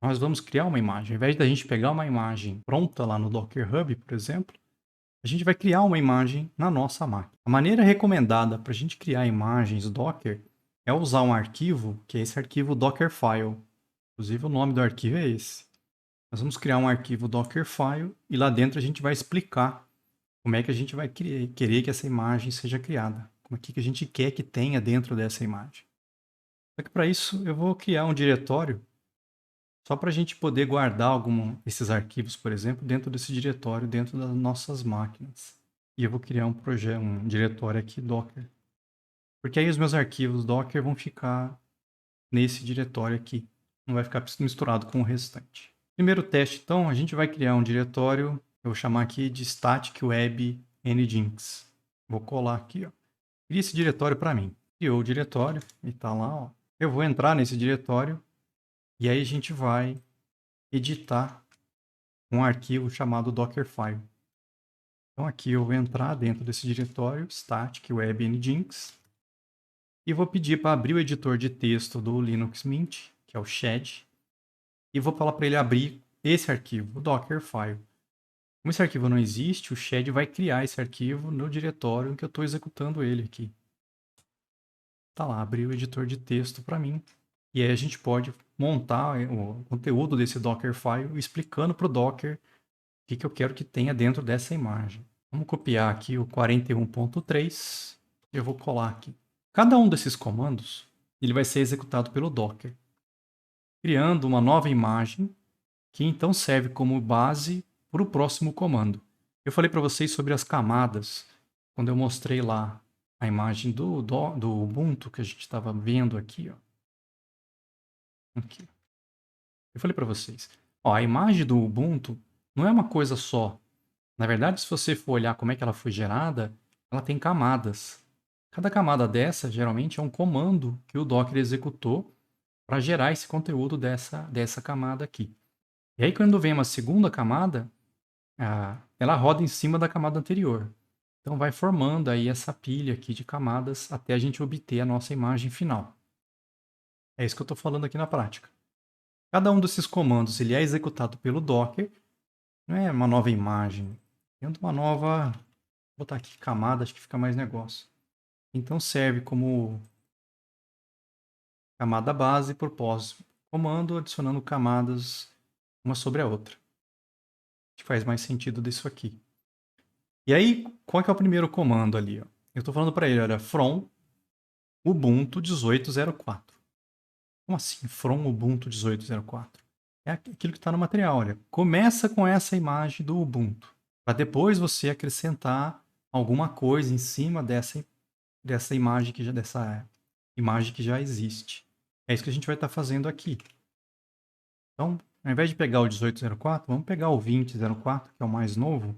nós vamos criar uma imagem. Ao invés da gente pegar uma imagem pronta lá no Docker Hub, por exemplo, a gente vai criar uma imagem na nossa máquina. A maneira recomendada para a gente criar imagens Docker é usar um arquivo, que é esse arquivo Dockerfile. Inclusive, o nome do arquivo é esse. Nós vamos criar um arquivo Dockerfile e lá dentro a gente vai explicar como é que a gente vai querer que essa imagem seja criada. Como é que a gente quer que tenha dentro dessa imagem. Só que para isso eu vou criar um diretório só para a gente poder guardar esses arquivos, por exemplo, dentro desse diretório, dentro das nossas máquinas. E eu vou criar um diretório aqui Docker. Porque aí os meus arquivos Docker vão ficar nesse diretório aqui. Não vai ficar misturado com o restante. Primeiro teste, então, a gente vai criar um diretório, eu vou chamar aqui de Static Web Nginx. Vou colar aqui, ó. Cria esse diretório para mim. Criou o diretório e está lá, ó. Eu vou entrar nesse diretório e aí a gente vai editar um arquivo chamado Dockerfile. Então aqui eu vou entrar dentro desse diretório Static Web Nginx e vou pedir para abrir o editor de texto do Linux Mint, que é o Shed, e vou falar para ele abrir esse arquivo, o Dockerfile. Como esse arquivo não existe, o Shed vai criar esse arquivo no diretório em que eu estou executando ele aqui. Tá lá, abriu o editor de texto para mim. E aí a gente pode montar o conteúdo desse Dockerfile explicando para o Docker o que eu quero que tenha dentro dessa imagem. Vamos copiar aqui o 41.3. Eu vou colar aqui. Cada um desses comandos ele vai ser executado pelo Docker, criando uma nova imagem que então serve como base para o próximo comando. Eu falei para vocês sobre as camadas quando eu mostrei lá a imagem do Ubuntu que a gente estava vendo aqui. Ó. Aqui. Eu falei para vocês, ó, a imagem do Ubuntu não é uma coisa só. Na verdade, se você for olhar como é que ela foi gerada, ela tem camadas. Cada camada dessa, geralmente, é um comando que o Docker executou para gerar esse conteúdo dessa camada aqui. E aí, quando vem uma segunda camada, ela roda em cima da camada anterior. Então, vai formando aí essa pilha aqui de camadas até a gente obter a nossa imagem final. É isso que eu estou falando aqui na prática. Cada um desses comandos ele é executado pelo Docker, não é uma nova imagem, é uma nova. Vou botar aqui camada, acho que fica mais negócio. Então serve como camada base por pós-comando, adicionando camadas uma sobre a outra. Acho que faz mais sentido disso aqui. E aí, qual que é o primeiro comando ali? Ó? Eu estou falando para ele, olha, from Ubuntu 18.04. Como assim, from Ubuntu 18.04? É aquilo que está no material, olha. Começa com essa imagem do Ubuntu, para depois você acrescentar alguma coisa em cima dessa imagem que já existe. É isso que a gente vai estar fazendo aqui. Então, ao invés de pegar o 1804, vamos pegar o 2004, que é o mais novo.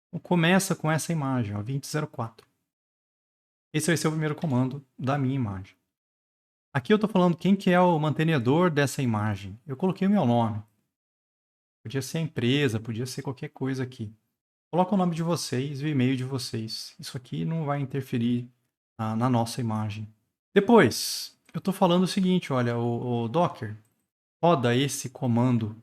Então, começa com essa imagem, ó, 2004. Esse vai ser o primeiro comando da minha imagem. Aqui eu estou falando quem que é o mantenedor dessa imagem. Eu coloquei o meu nome. Podia ser a empresa, podia ser qualquer coisa aqui. Coloca o nome de vocês e o e-mail de vocês. Isso aqui não vai interferir na nossa imagem. Depois, eu estou falando o seguinte, olha, o Docker roda esse comando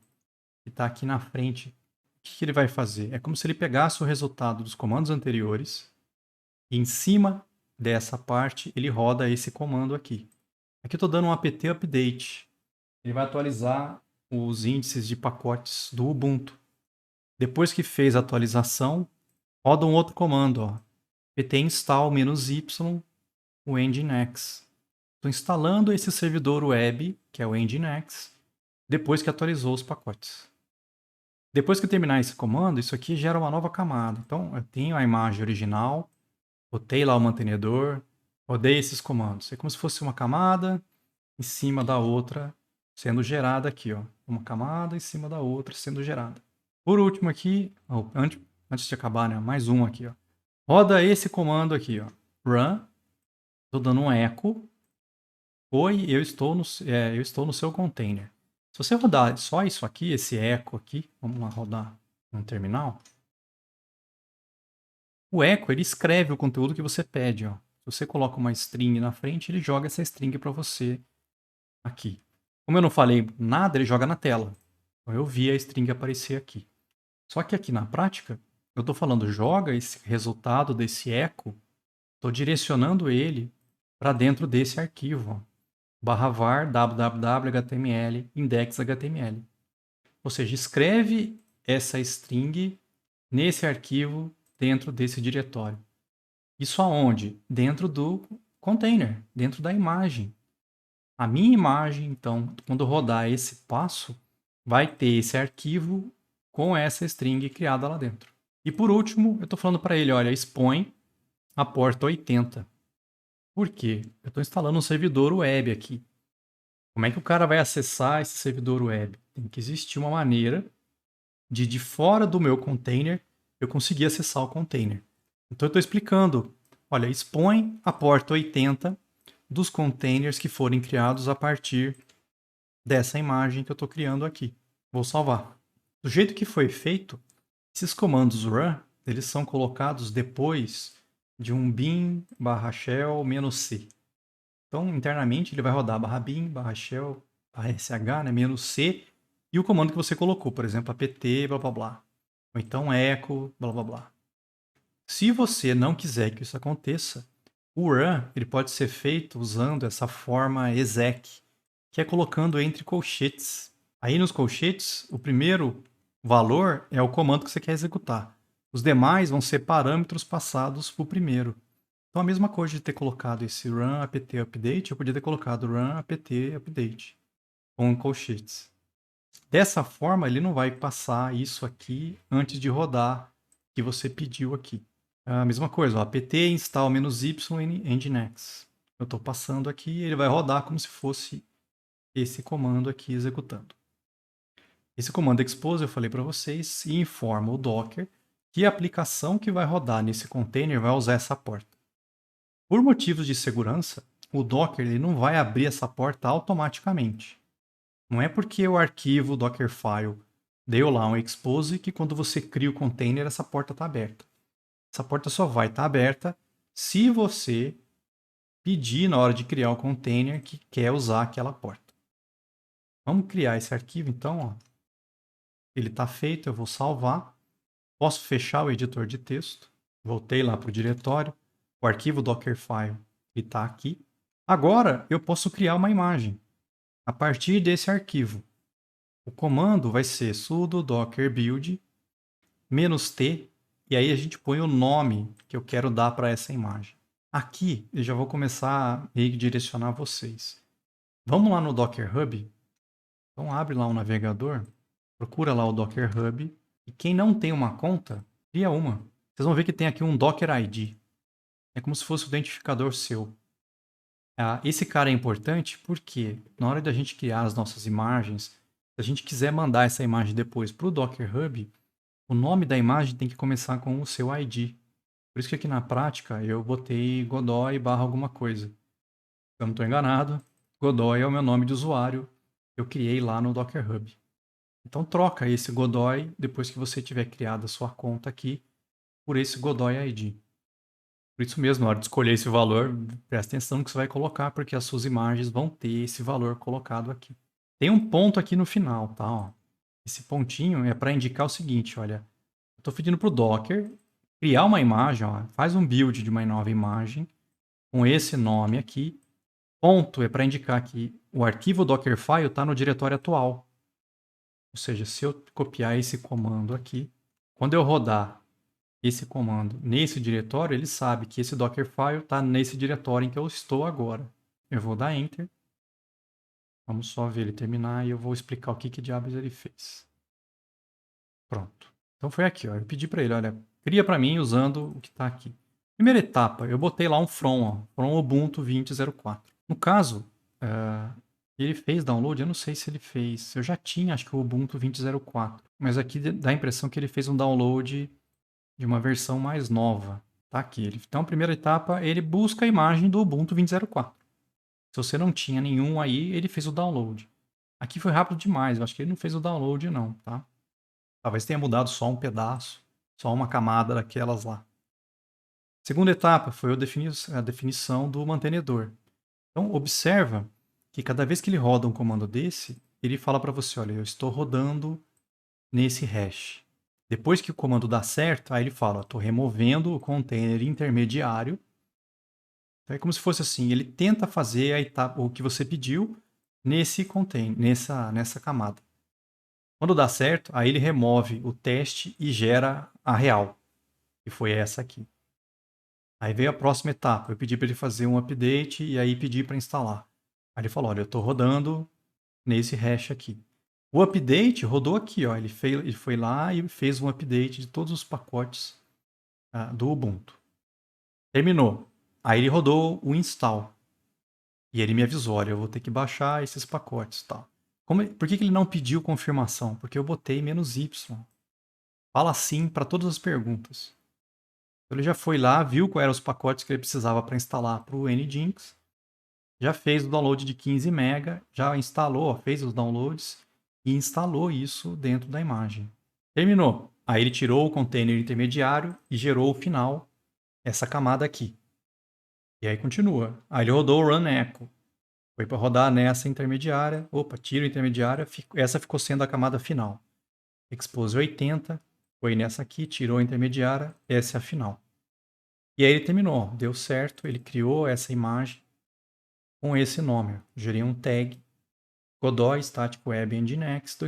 que está aqui na frente. O que ele vai fazer? É como se ele pegasse o resultado dos comandos anteriores e em cima dessa parte ele roda esse comando aqui. Aqui eu estou dando um apt update. Ele vai atualizar os índices de pacotes do Ubuntu. Depois que fez a atualização, roda um outro comando, ó, apt install-y o Nginx. Estou instalando esse servidor web, que é o Nginx, depois que atualizou os pacotes. Depois que terminar esse comando, isso aqui gera uma nova camada. Então, eu tenho a imagem original, botei lá o mantenedor, rodei esses comandos. É como se fosse uma camada em cima da outra sendo gerada aqui, ó. Uma camada em cima da outra sendo gerada. Por último aqui, antes de acabar, né, mais um aqui, ó. Roda esse comando aqui, ó. Run. Estou dando um echo. Oi, eu estou no seu container. Se você rodar só isso aqui, esse echo aqui, vamos lá rodar no terminal. O echo, ele escreve o conteúdo que você pede, ó. Se você coloca uma string na frente, ele joga essa string para você aqui. Como eu não falei nada, ele joga na tela. Então eu vi a string aparecer aqui. Só que aqui na prática, eu estou falando joga esse resultado desse echo, estou direcionando ele para dentro desse arquivo, ó, /var www.html index.html. Ou seja, escreve essa string nesse arquivo dentro desse diretório. Isso aonde? Dentro do container, dentro da imagem. A minha imagem, então, quando rodar esse passo, vai ter esse arquivo com essa string criada lá dentro. E por último, eu estou falando para ele, olha, expõe a porta 80. Por quê? Eu estou instalando um servidor web aqui. Como é que o cara vai acessar esse servidor web? Tem que existir uma maneira de fora do meu container, eu conseguir acessar o container. Então eu estou explicando, olha, expõe a porta 80 dos containers que forem criados a partir dessa imagem que eu estou criando aqui. Vou salvar. Do jeito que foi feito, esses comandos run, eles são colocados depois de um bin /shell "-c". Então, internamente, ele vai rodar /bin, /shell, /sh, né, "-c", e o comando que você colocou, por exemplo, apt, blá blá blá. Ou então echo, blá blá blá. Se você não quiser que isso aconteça, o run ele pode ser feito usando essa forma exec, que é colocando entre colchetes. Aí nos colchetes, o primeiro valor é o comando que você quer executar. Os demais vão ser parâmetros passados para o primeiro. Então a mesma coisa de ter colocado esse run apt update, eu podia ter colocado run apt update com colchetes. Dessa forma, ele não vai passar isso aqui antes de rodar que você pediu aqui. A mesma coisa, ó, apt install -y nginx. Eu estou passando aqui, ele vai rodar como se fosse esse comando aqui executando. Esse comando expose eu falei para vocês e informa o Docker que a aplicação que vai rodar nesse container vai usar essa porta. Por motivos de segurança, o Docker ele não vai abrir essa porta automaticamente. Não é porque o arquivo Dockerfile deu lá um expose que quando você cria o container essa porta está aberta. Essa porta só vai estar aberta se você pedir na hora de criar o container que quer usar aquela porta. Vamos criar esse arquivo então, ó. Ele está feito, eu vou salvar. Posso fechar o editor de texto. Voltei lá para o diretório. O arquivo Dockerfile está aqui. Agora eu posso criar uma imagem a partir desse arquivo. O comando vai ser sudo docker build -t e aí a gente põe o nome que eu quero dar para essa imagem. Aqui eu já vou começar a meio que direcionar vocês. Vamos lá no Docker Hub. Então abre lá um navegador, procura lá o Docker Hub e quem não tem uma conta, cria uma. Vocês vão ver que tem aqui um Docker ID. É como se fosse o identificador seu. Esse cara é importante porque na hora da gente criar as nossas imagens, se a gente quiser mandar essa imagem depois para o Docker Hub, o nome da imagem tem que começar com o seu ID. Por isso que aqui na prática eu botei Godoy / alguma coisa. Se eu não estou enganado, Godoy é o meu nome de usuário que eu criei lá no Docker Hub. Então troca esse Godoy depois que você tiver criado a sua conta aqui por esse Godoy ID. Por isso mesmo, na hora de escolher esse valor, presta atenção no que você vai colocar, porque as suas imagens vão ter esse valor colocado aqui. Tem um ponto aqui no final, tá? Ó. Esse pontinho é para indicar o seguinte, olha. Eu estou pedindo para o Docker criar uma imagem, ó, faz um build de uma nova imagem com esse nome aqui. Ponto é para indicar que o arquivo Dockerfile está no diretório atual. Ou seja, se eu copiar esse comando aqui, quando eu rodar esse comando nesse diretório, ele sabe que esse Dockerfile está nesse diretório em que eu estou agora. Eu vou dar Enter. Vamos só ver ele terminar e eu vou explicar o que diabos ele fez. Pronto. Então foi aqui, ó. Eu pedi para ele, olha, cria para mim usando o que está aqui. Primeira etapa, eu botei lá um from, ó, from Ubuntu 20.04. No caso, ele fez download, eu não sei se ele fez. Eu já tinha, acho que o Ubuntu 20.04. Mas aqui dá a impressão que ele fez um download de uma versão mais nova. Tá aqui. Então, a primeira etapa, ele busca a imagem do Ubuntu 20.04. Se você não tinha nenhum aí, ele fez o download. Aqui foi rápido demais, eu acho que ele não fez o download não, tá? Talvez tenha mudado só um pedaço, só uma camada daquelas lá. Segunda etapa foi a definição do mantenedor. Então, observa que cada vez que ele roda um comando desse, ele fala para você, olha, eu estou rodando nesse hash. Depois que o comando dá certo, aí ele fala, estou removendo o container intermediário. Então é como se fosse assim, ele tenta fazer a etapa, o que você pediu nesse container, nessa camada. Quando dá certo, aí ele remove o teste e gera a real, que foi essa aqui. Aí veio a próxima etapa, eu pedi para ele fazer um update e aí pedi para instalar. Aí ele falou, olha, eu estou rodando nesse hash aqui. O update rodou aqui, ó. Ele foi lá e fez um update de todos os pacotes do Ubuntu. Terminou. Aí ele rodou o install. E ele me avisou, olha, eu vou ter que baixar esses pacotes, tal. Por que ele não pediu confirmação? Porque eu botei "-y". Fala sim para todas as perguntas. Então, ele já foi lá, viu quais eram os pacotes que ele precisava para instalar para o Nginx, já fez o download de 15 MB, já instalou, fez os downloads e instalou isso dentro da imagem. Terminou. Aí ele tirou o container intermediário e gerou o final, essa camada aqui. E aí continua. Aí ele rodou o run echo. Foi para rodar nessa intermediária. Opa, tira a intermediária. Essa ficou sendo a camada final. Expose 80. Foi nessa aqui, tirou a intermediária. Essa é a final. E aí ele terminou. Deu certo. Ele criou essa imagem com esse nome. Gerei um tag. Godoy Static Web Nginx,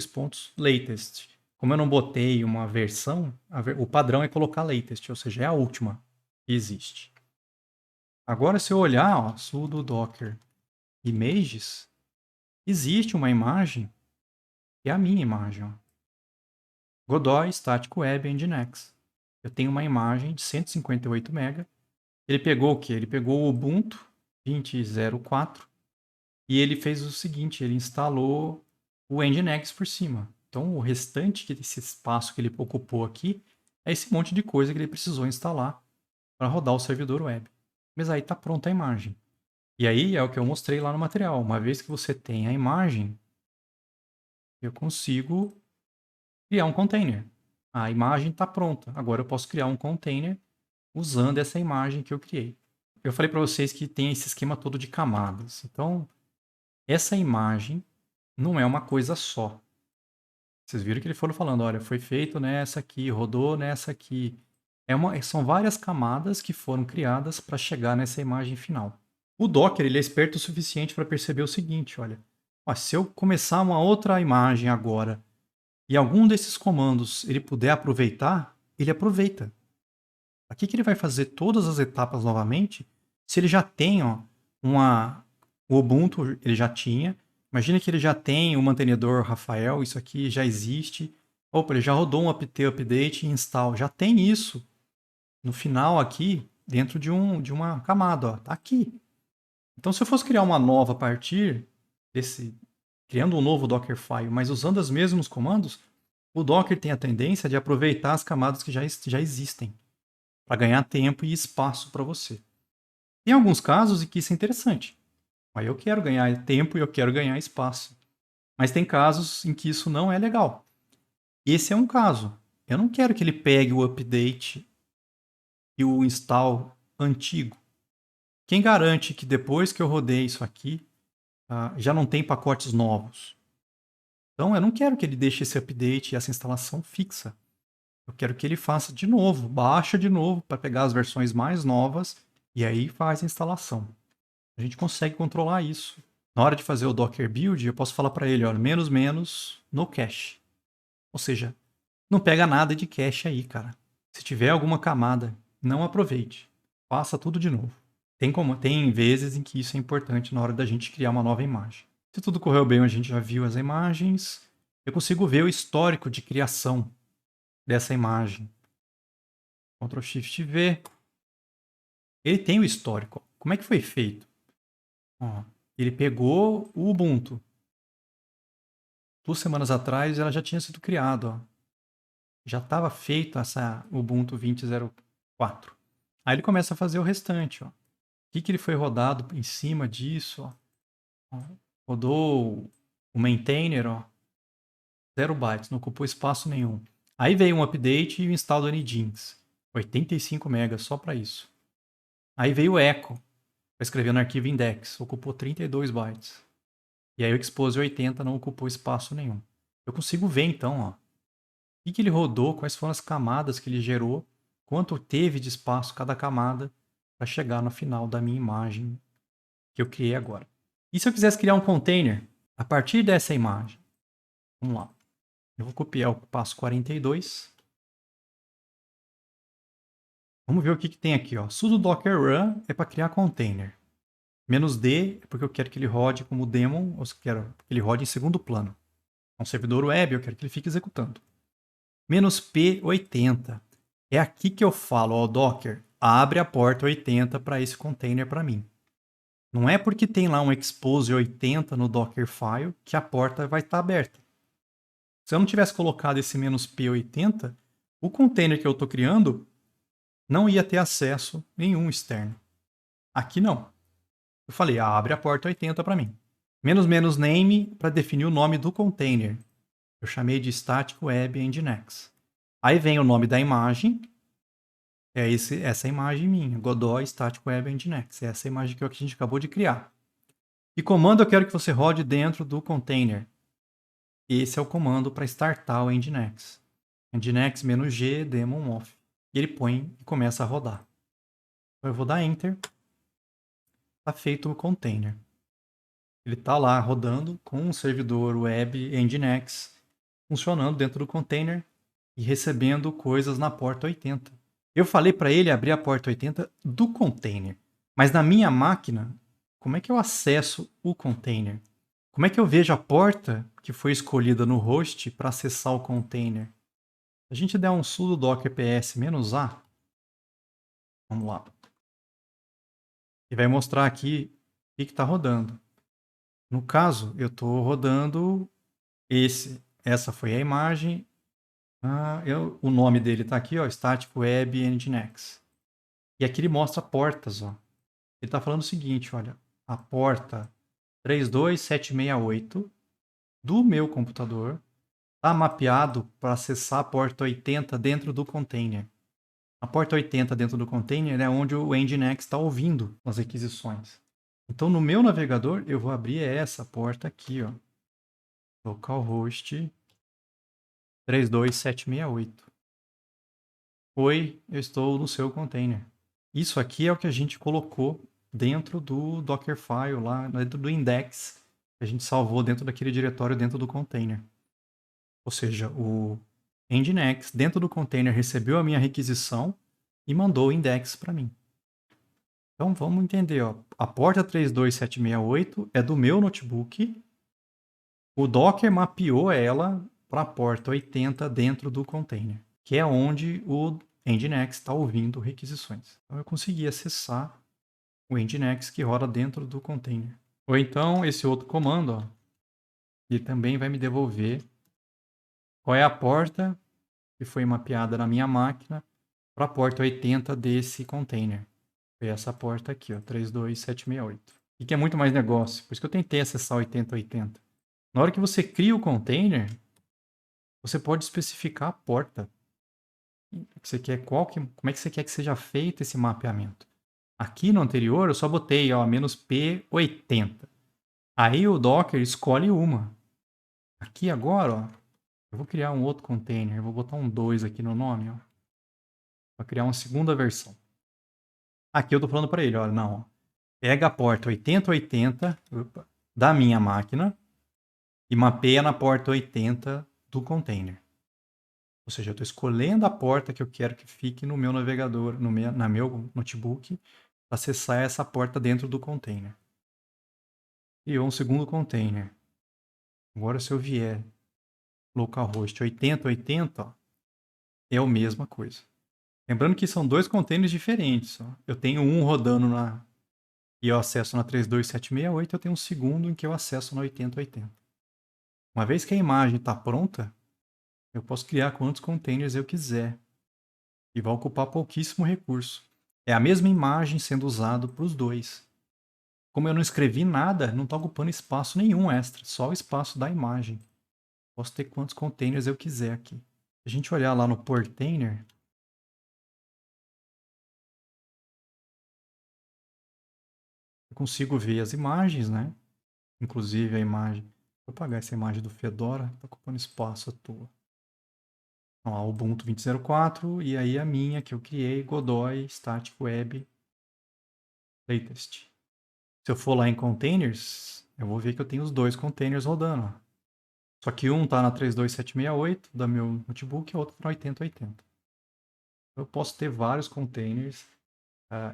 latest. Como eu não botei uma versão, o padrão é colocar latest, ou seja, é a última que existe. Agora, se eu olhar, ó, sudo docker images, existe uma imagem, que é a minha imagem. Ó. Godoy Static Web Nginx. Eu tenho uma imagem de 158 MB. Ele pegou o quê? Ele pegou o Ubuntu 20.04 e ele fez o seguinte, ele instalou o Nginx por cima. Então, o restante desse espaço que ele ocupou aqui é esse monte de coisa que ele precisou instalar para rodar o servidor web. Mas aí está pronta a imagem. E aí é o que eu mostrei lá no material. Uma vez que você tem a imagem, eu consigo criar um container. A imagem está pronta. Agora eu posso criar um container usando essa imagem que eu criei. Eu falei para vocês que tem esse esquema todo de camadas. Então, essa imagem não é uma coisa só. Vocês viram que ele foi falando, olha, foi feito nessa aqui, rodou nessa aqui. São várias camadas que foram criadas para chegar nessa imagem final. O Docker ele é esperto o suficiente para perceber o seguinte, olha, se eu começar uma outra imagem agora e algum desses comandos ele puder aproveitar, ele aproveita. Para que ele vai fazer todas as etapas novamente se ele já tem o Ubuntu, ele já tinha. Imagina que ele já tem o mantenedor Rafael, isso aqui já existe. Opa, ele já rodou um apt update e install. Já tem isso no final aqui, dentro de uma camada. Ó, tá aqui. Então, se eu fosse criar uma nova a partir criando um novo Dockerfile, mas usando os mesmos comandos, o Docker tem a tendência de aproveitar as camadas que já existem para ganhar tempo e espaço para você. Tem alguns casos em que isso é interessante. Aí eu quero ganhar tempo e eu quero ganhar espaço. Mas tem casos em que isso não é legal. Esse é um caso. Eu não quero que ele pegue o update e o install antigo. Quem garante que depois que eu rodei isso aqui, já não tem pacotes novos? Então eu não quero que ele deixe esse update e essa instalação fixa. Eu quero que ele faça de novo, baixa de novo para pegar as versões mais novas e aí faz a instalação. A gente consegue controlar isso. Na hora de fazer o Docker Build, eu posso falar para ele, olha, menos no cache. Ou seja, não pega nada de cache aí, cara. Se tiver alguma camada, não aproveite. Faça tudo de novo. Tem vezes em que isso é importante na hora da gente criar uma nova imagem. Se tudo correu bem, a gente já viu as imagens. Eu consigo ver o histórico de criação dessa imagem. Ctrl Shift V. Ele tem o histórico. Como é que foi feito? Ó, ele pegou o Ubuntu. 2 semanas atrás ela já tinha sido criada. Ó. Já estava feita essa Ubuntu 20.04. Aí ele começa a fazer o restante. Ó. O que ele foi rodado em cima disso? Ó. Rodou o maintainer, ó, 0 bytes, não ocupou espaço nenhum. Aí veio um update e o install do Nginx. 85 MB só para isso. Aí veio o echo, para escrever no arquivo index, ocupou 32 bytes. E aí o Expose 80 não ocupou espaço nenhum. Eu consigo ver então, ó, o que ele rodou, quais foram as camadas que ele gerou, quanto teve de espaço cada camada para chegar no final da minha imagem que eu criei agora. E se eu quisesse criar um container a partir dessa imagem? Vamos lá. Eu vou copiar o passo 42. Vamos ver o que tem aqui, ó. Sudo docker run é para criar container. "-d é porque eu quero que ele rode como daemon, ou se quero que ele rode em segundo plano. É um servidor web, eu quero que ele fique executando. "-p80 é aqui que eu falo ao Docker, abre a porta 80 para esse container para mim. Não é porque tem lá um expose 80 no Dockerfile que a porta vai estar aberta. Se eu não tivesse colocado esse "-p80, o container que eu estou criando não ia ter acesso nenhum externo. Aqui não. Eu falei, abre a porta 80 para mim. "-name para definir o nome do container. Eu chamei de static web nginx. Aí vem o nome da imagem. É essa imagem minha, Godoy Static Web Nginx. É essa imagem que a gente acabou de criar. E comando eu quero que você rode dentro do container. Esse é o comando para startar o Nginx. Nginx-g daemon off. E ele põe e começa a rodar. Então eu vou dar Enter. Está feito o container. Ele está lá rodando com um servidor web Nginx funcionando dentro do container e recebendo coisas na porta 80. Eu falei para ele abrir a porta 80 do container. Mas na minha máquina, como é que eu acesso o container? Como é que eu vejo a porta que foi escolhida no host para acessar o container? Se a gente der um sudo docker ps-a, vamos lá. Ele vai mostrar aqui o que está rodando. No caso, eu estou rodando essa foi a imagem. O nome dele está aqui, ó, Static Web Nginx. E aqui ele mostra portas, ó. Ele está falando o seguinte, olha, a porta 32768 do meu computador está mapeado para acessar a porta 80 dentro do container. A porta 80 dentro do container é onde o Nginx está ouvindo as requisições. Então, no meu navegador, eu vou abrir essa porta aqui, ó, localhost 32768. Oi, eu estou no seu container. Isso aqui é o que a gente colocou dentro do Dockerfile, lá dentro do index, que a gente salvou dentro daquele diretório dentro do container. Ou seja, o Nginx, dentro do container, recebeu a minha requisição e mandou o index para mim. Então vamos entender, ó. A porta 32768 é do meu notebook. O Docker mapeou ela para a porta 80 dentro do container, que é onde o Nginx está ouvindo requisições. Então eu consegui acessar o Nginx que roda dentro do container. Ou então esse outro comando, ó, ele também vai me devolver qual é a porta que foi mapeada na minha máquina para a porta 80 desse container. Foi essa porta aqui, ó, 32768. E que é muito mais negócio. Por isso que eu tentei acessar 8080. Na hora que você cria o container, você pode especificar a porta que você quer, como é que você quer que seja feito esse mapeamento. Aqui no anterior eu só botei, ó, "-p80". Aí o Docker escolhe uma. Aqui agora, ó, eu vou criar um outro container, eu vou botar um 2 aqui no nome, ó, para criar uma segunda versão. Aqui eu tô falando para ele, olha, não, ó, pega a porta 8080 da minha máquina e mapeia na porta 80 do container. Ou seja, eu estou escolhendo a porta que eu quero que fique no meu navegador, na meu notebook, para acessar essa porta dentro do container. E um segundo container. Agora, se eu vier localhost 8080, ó, é a mesma coisa. Lembrando que são dois containers diferentes. Ó. Eu tenho um rodando e eu acesso na 32768, eu tenho um segundo em que eu acesso na 8080. Uma vez que a imagem está pronta, eu posso criar quantos containers eu quiser. E vai ocupar pouquíssimo recurso. É a mesma imagem sendo usada para os dois. Como eu não escrevi nada, não está ocupando espaço nenhum extra, só o espaço da imagem. Posso ter quantos containers eu quiser aqui. Se a gente olhar lá no Portainer, eu consigo ver as imagens, né? inclusive a imagem. Vou apagar essa imagem do Fedora, está ocupando espaço à toa. Ó, Ubuntu 20.04 e aí a minha que eu criei, Godoy Static Web Latest. Se eu for lá em containers, eu vou ver que eu tenho os dois containers rodando. Ó. Só que um está na 32768 da meu notebook e o outro está na 8080. Eu posso ter vários containers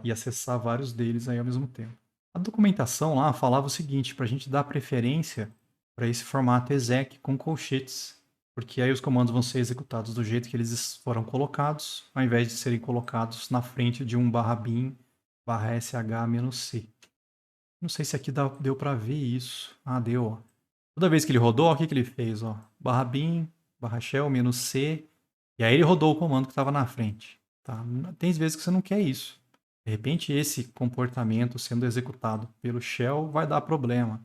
e acessar vários deles aí ao mesmo tempo. A documentação lá falava o seguinte, para a gente dar preferência para esse formato exec com colchetes, porque aí os comandos vão ser executados do jeito que eles foram colocados, ao invés de serem colocados na frente de um /bin /sh-c. Não sei se aqui deu para ver isso. Ah, deu. Ó. Toda vez que ele rodou, o que ele fez? Ó, /bin /shell -c, e aí ele rodou o comando que estava na frente. Tá? Tem vezes que você não quer isso. De repente, esse comportamento sendo executado pelo shell vai dar problema.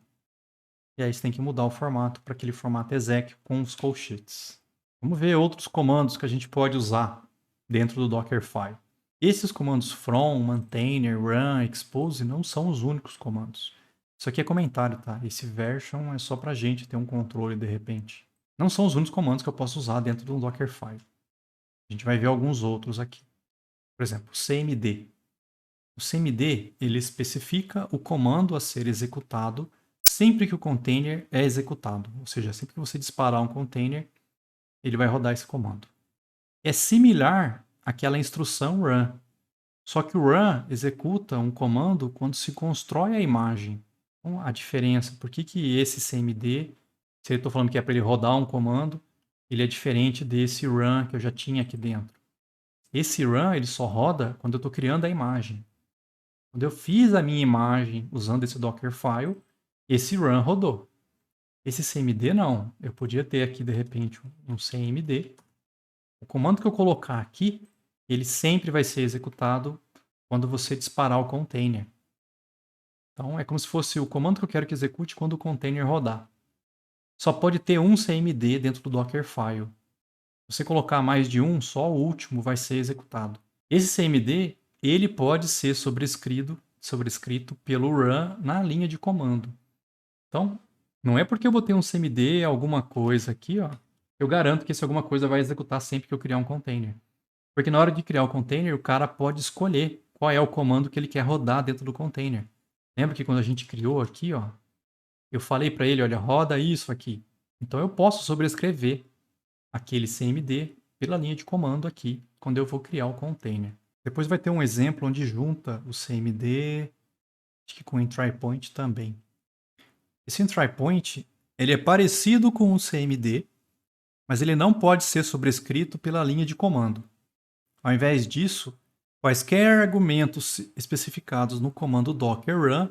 E aí você tem que mudar o formato para aquele formato exec com os colchetes. Vamos ver outros comandos que a gente pode usar dentro do Dockerfile. Esses comandos from, maintainer, run, expose não são os únicos comandos. Isso aqui é comentário, tá? Esse version é só para a gente ter um controle de repente. Não são os únicos comandos que eu posso usar dentro do Dockerfile. A gente vai ver alguns outros aqui. Por exemplo, cmd. O cmd ele especifica o comando a ser executado sempre que o container é executado. Ou seja, sempre que você disparar um container, ele vai rodar esse comando. É similar àquela instrução run. Só que o run executa um comando quando se constrói a imagem. Então, a diferença, por que esse cmd, se eu estou falando que é para ele rodar um comando, ele é diferente desse run que eu já tinha aqui dentro. Esse run ele só roda quando eu estou criando a imagem. Quando eu fiz a minha imagem usando esse Dockerfile, esse run rodou. Esse cmd não. Eu podia ter aqui, de repente, um cmd. O comando que eu colocar aqui, ele sempre vai ser executado quando você disparar o container. Então, é como se fosse o comando que eu quero que execute quando o container rodar. Só pode ter um cmd dentro do Dockerfile. Se você colocar mais de um, só o último vai ser executado. Esse cmd, ele pode ser sobrescrito pelo run na linha de comando. Então, não é porque eu botei um cmd alguma coisa aqui, ó, eu garanto que esse alguma coisa vai executar sempre que eu criar um container. Porque na hora de criar o container, o cara pode escolher qual é o comando que ele quer rodar dentro do container. Lembra que quando a gente criou aqui, ó, eu falei para ele, olha, roda isso aqui. Então eu posso sobrescrever aquele cmd pela linha de comando aqui, quando eu vou criar o container. Depois vai ter um exemplo onde junta o cmd, acho que com o entry point também. Esse entry point, ele é parecido com o cmd, mas ele não pode ser sobrescrito pela linha de comando. Ao invés disso, quaisquer argumentos especificados no comando docker run,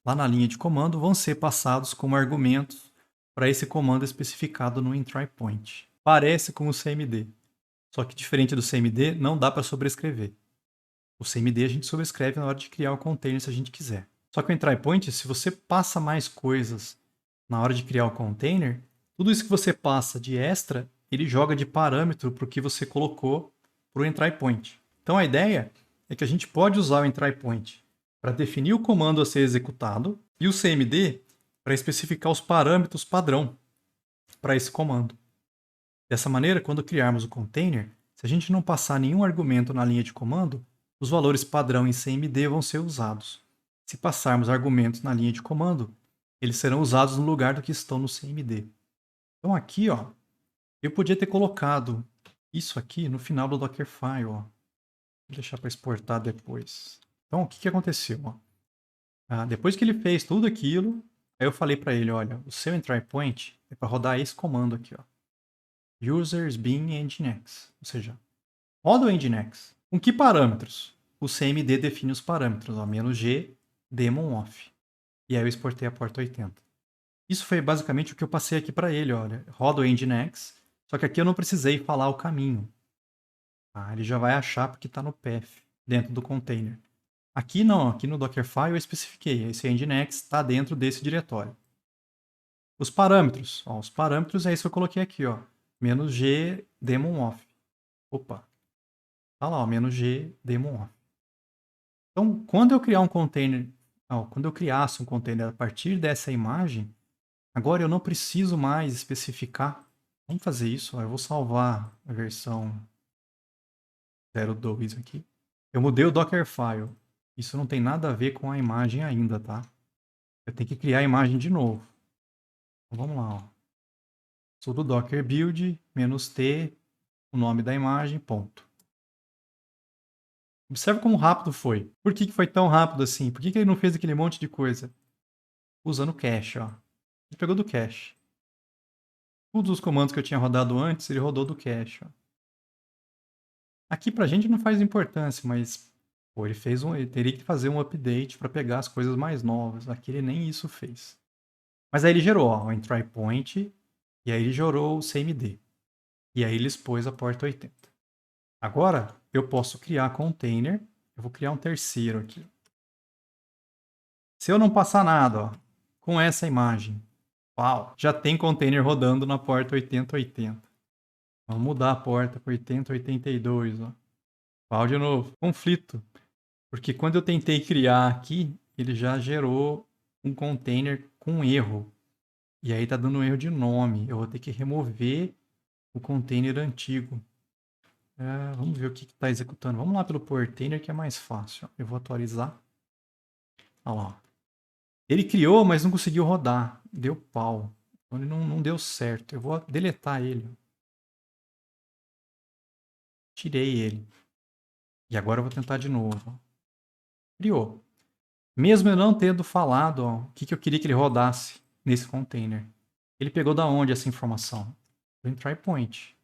lá na linha de comando, vão ser passados como argumentos para esse comando especificado no entry point. Parece com o cmd, só que diferente do cmd, não dá para sobrescrever. O cmd a gente sobrescreve na hora de criar o container se a gente quiser. Só que o entry point, se você passa mais coisas na hora de criar o container, tudo isso que você passa de extra, ele joga de parâmetro para o que você colocou para o entry point. Então a ideia é que a gente pode usar o entry point para definir o comando a ser executado e o cmd para especificar os parâmetros padrão para esse comando. Dessa maneira, quando criarmos o container, se a gente não passar nenhum argumento na linha de comando, os valores padrão em cmd vão ser usados. Se passarmos argumentos na linha de comando, eles serão usados no lugar do que estão no cmd. Então aqui, ó, eu podia ter colocado isso aqui no final do Dockerfile. Ó. Vou deixar para exportar depois. Então, o que aconteceu? Ó? Depois que ele fez tudo aquilo, aí eu falei para ele, olha, o seu entry point é para rodar esse comando aqui, ó. Users bin nginx. Ou seja, roda o nginx. Com que parâmetros? O cmd define os parâmetros, ó, "-g daemon off". E aí eu exportei a porta 80. Isso foi basicamente o que eu passei aqui para ele, olha, roda o nginx, só que aqui eu não precisei falar o caminho. Ele já vai achar porque está no path, dentro do container. Aqui não, aqui no Dockerfile eu especifiquei, esse nginx está dentro desse diretório. Os parâmetros, ó, os parâmetros é isso que eu coloquei aqui, ó, "-g daemon off". Opa, tá lá, ó, "-g daemon off". Então, quando eu criar um container Ó, quando eu criasse um container a partir dessa imagem, agora eu não preciso mais especificar. Vamos fazer isso, ó, eu vou salvar a versão 02 aqui. Eu mudei o Dockerfile. Isso não tem nada a ver com a imagem ainda, tá? Eu tenho que criar a imagem de novo. Então, vamos lá, ó. Sudo docker build, "-t", o nome da imagem, ponto. Observe como rápido foi. Por que foi tão rápido assim? Por que ele não fez aquele monte de coisa? Usando cache, ó. Ele pegou do cache. Todos os comandos que eu tinha rodado antes, ele rodou do cache, ó. Aqui pra gente não faz importância, mas pô, ele teria que fazer um update para pegar as coisas mais novas. Aqui ele nem isso fez. Mas aí ele gerou, ó, o entry point, e aí ele gerou o CMD. E aí ele expôs a porta 80. Agora, eu posso criar container. Eu vou criar um terceiro aqui. Se eu não passar nada, ó, com essa imagem, uau, já tem container rodando na porta 8080. Vamos mudar a porta para 8082, ó. Pau de novo. Conflito. Porque quando eu tentei criar aqui, ele já gerou um container com erro. E aí tá dando um erro de nome. Eu vou ter que remover o container antigo. Vamos ver o que está executando. Vamos lá pelo portainer que é mais fácil. Eu vou atualizar. Olha lá. Ele criou, mas não conseguiu rodar. Deu pau. Então ele não deu certo. Eu vou deletar ele. Tirei ele. E agora eu vou tentar de novo. Criou. Mesmo eu não tendo falado o que eu queria que ele rodasse nesse container. Ele pegou da onde essa informação? Do entry point.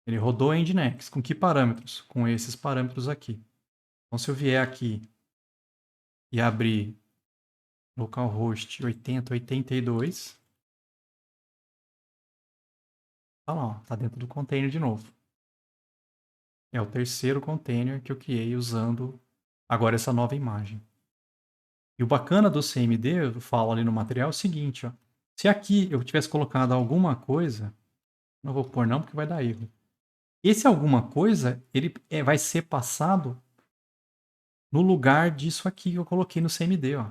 Ele rodou Nginx. Com que parâmetros? Com esses parâmetros aqui. Então se eu vier aqui e abrir localhost 8082, tá lá, ó, tá dentro do container de novo. É o terceiro container que eu criei usando agora essa nova imagem. E o bacana do CMD, eu falo ali no material, é o seguinte, ó. Se aqui eu tivesse colocado alguma coisa, não vou pôr não porque vai dar erro. Esse alguma coisa, ele vai ser passado no lugar disso aqui que eu coloquei no CMD, ó.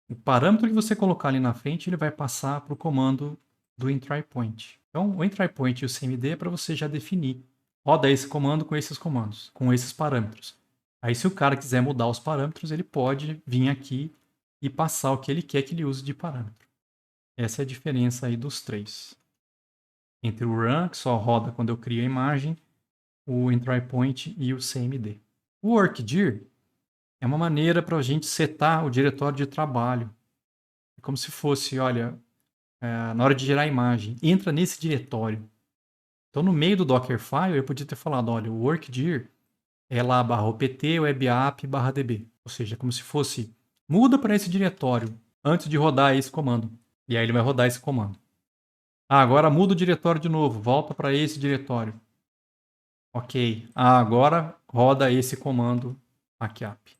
O parâmetro que você colocar ali na frente, ele vai passar para o comando do entry point. Então, o entry point e o CMD é para você já definir. Roda esse comando com esses comandos, com esses parâmetros. Aí, se o cara quiser mudar os parâmetros, ele pode vir aqui e passar o que ele quer que ele use de parâmetro. Essa é a diferença aí dos três. Entre o run, que só roda quando eu crio a imagem, o entry point e o CMD. O workdir é uma maneira para a gente setar o diretório de trabalho. É como se fosse, olha, na hora de gerar a imagem, entra nesse diretório. Então, no meio do Dockerfile, eu podia ter falado, olha, o workdir é lá /opt webapp/db. Ou seja, como se fosse, muda para esse diretório antes de rodar esse comando. E aí ele vai rodar esse comando. Agora muda o diretório de novo, volta para esse diretório. Ok. Agora roda esse comando backup.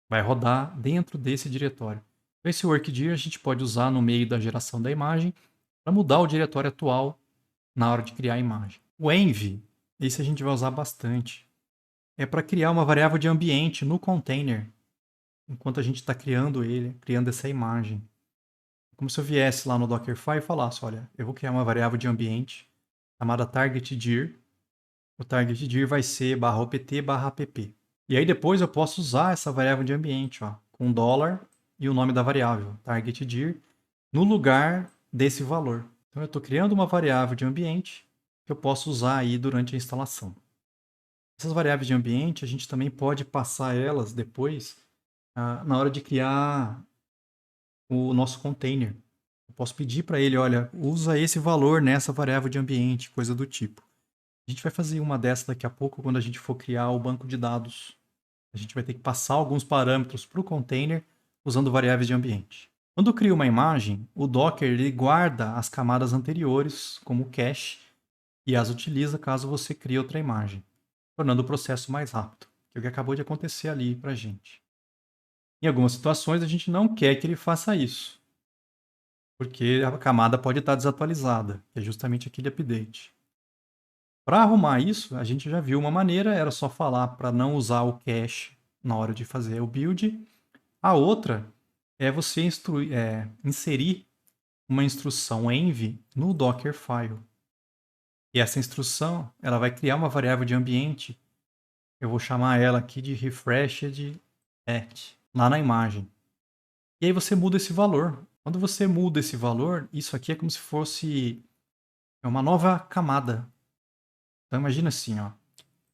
Vai rodar dentro desse diretório. Esse workdir a gente pode usar no meio da geração da imagem para mudar o diretório atual na hora de criar a imagem. O env, esse a gente vai usar bastante. É para criar uma variável de ambiente no container, enquanto a gente está criando ele, criando essa imagem. Como se eu viesse lá no Dockerfile e falasse, olha, eu vou criar uma variável de ambiente chamada targetdir. O targetdir vai ser /opt/app. E aí depois eu posso usar essa variável de ambiente, ó, com $, e o nome da variável, targetdir, no lugar desse valor. Então eu estou criando uma variável de ambiente que eu posso usar aí durante a instalação. Essas variáveis de ambiente, a gente também pode passar elas depois na hora de criar o nosso container. Eu posso pedir para ele, olha, usa esse valor nessa variável de ambiente, coisa do tipo. A gente vai fazer uma dessa daqui a pouco quando a gente for criar o banco de dados. A gente vai ter que passar alguns parâmetros para o container usando variáveis de ambiente. Quando eu crio uma imagem, o Docker ele guarda as camadas anteriores como cache e as utiliza caso você crie outra imagem, tornando o processo mais rápido, que é o que acabou de acontecer ali para a gente. Em algumas situações, a gente não quer que ele faça isso, porque a camada pode estar desatualizada, que é justamente aquele update. Para arrumar isso, a gente já viu uma maneira, era só falar para não usar o cache na hora de fazer o build, A outra é você inserir uma instrução env no Dockerfile. E essa instrução, ela vai criar uma variável de ambiente. Eu vou chamar ela aqui de refreshed at, lá na imagem. E aí você muda esse valor. Quando você muda esse valor, isso aqui é como se fosse uma nova camada. Então imagina assim, ó.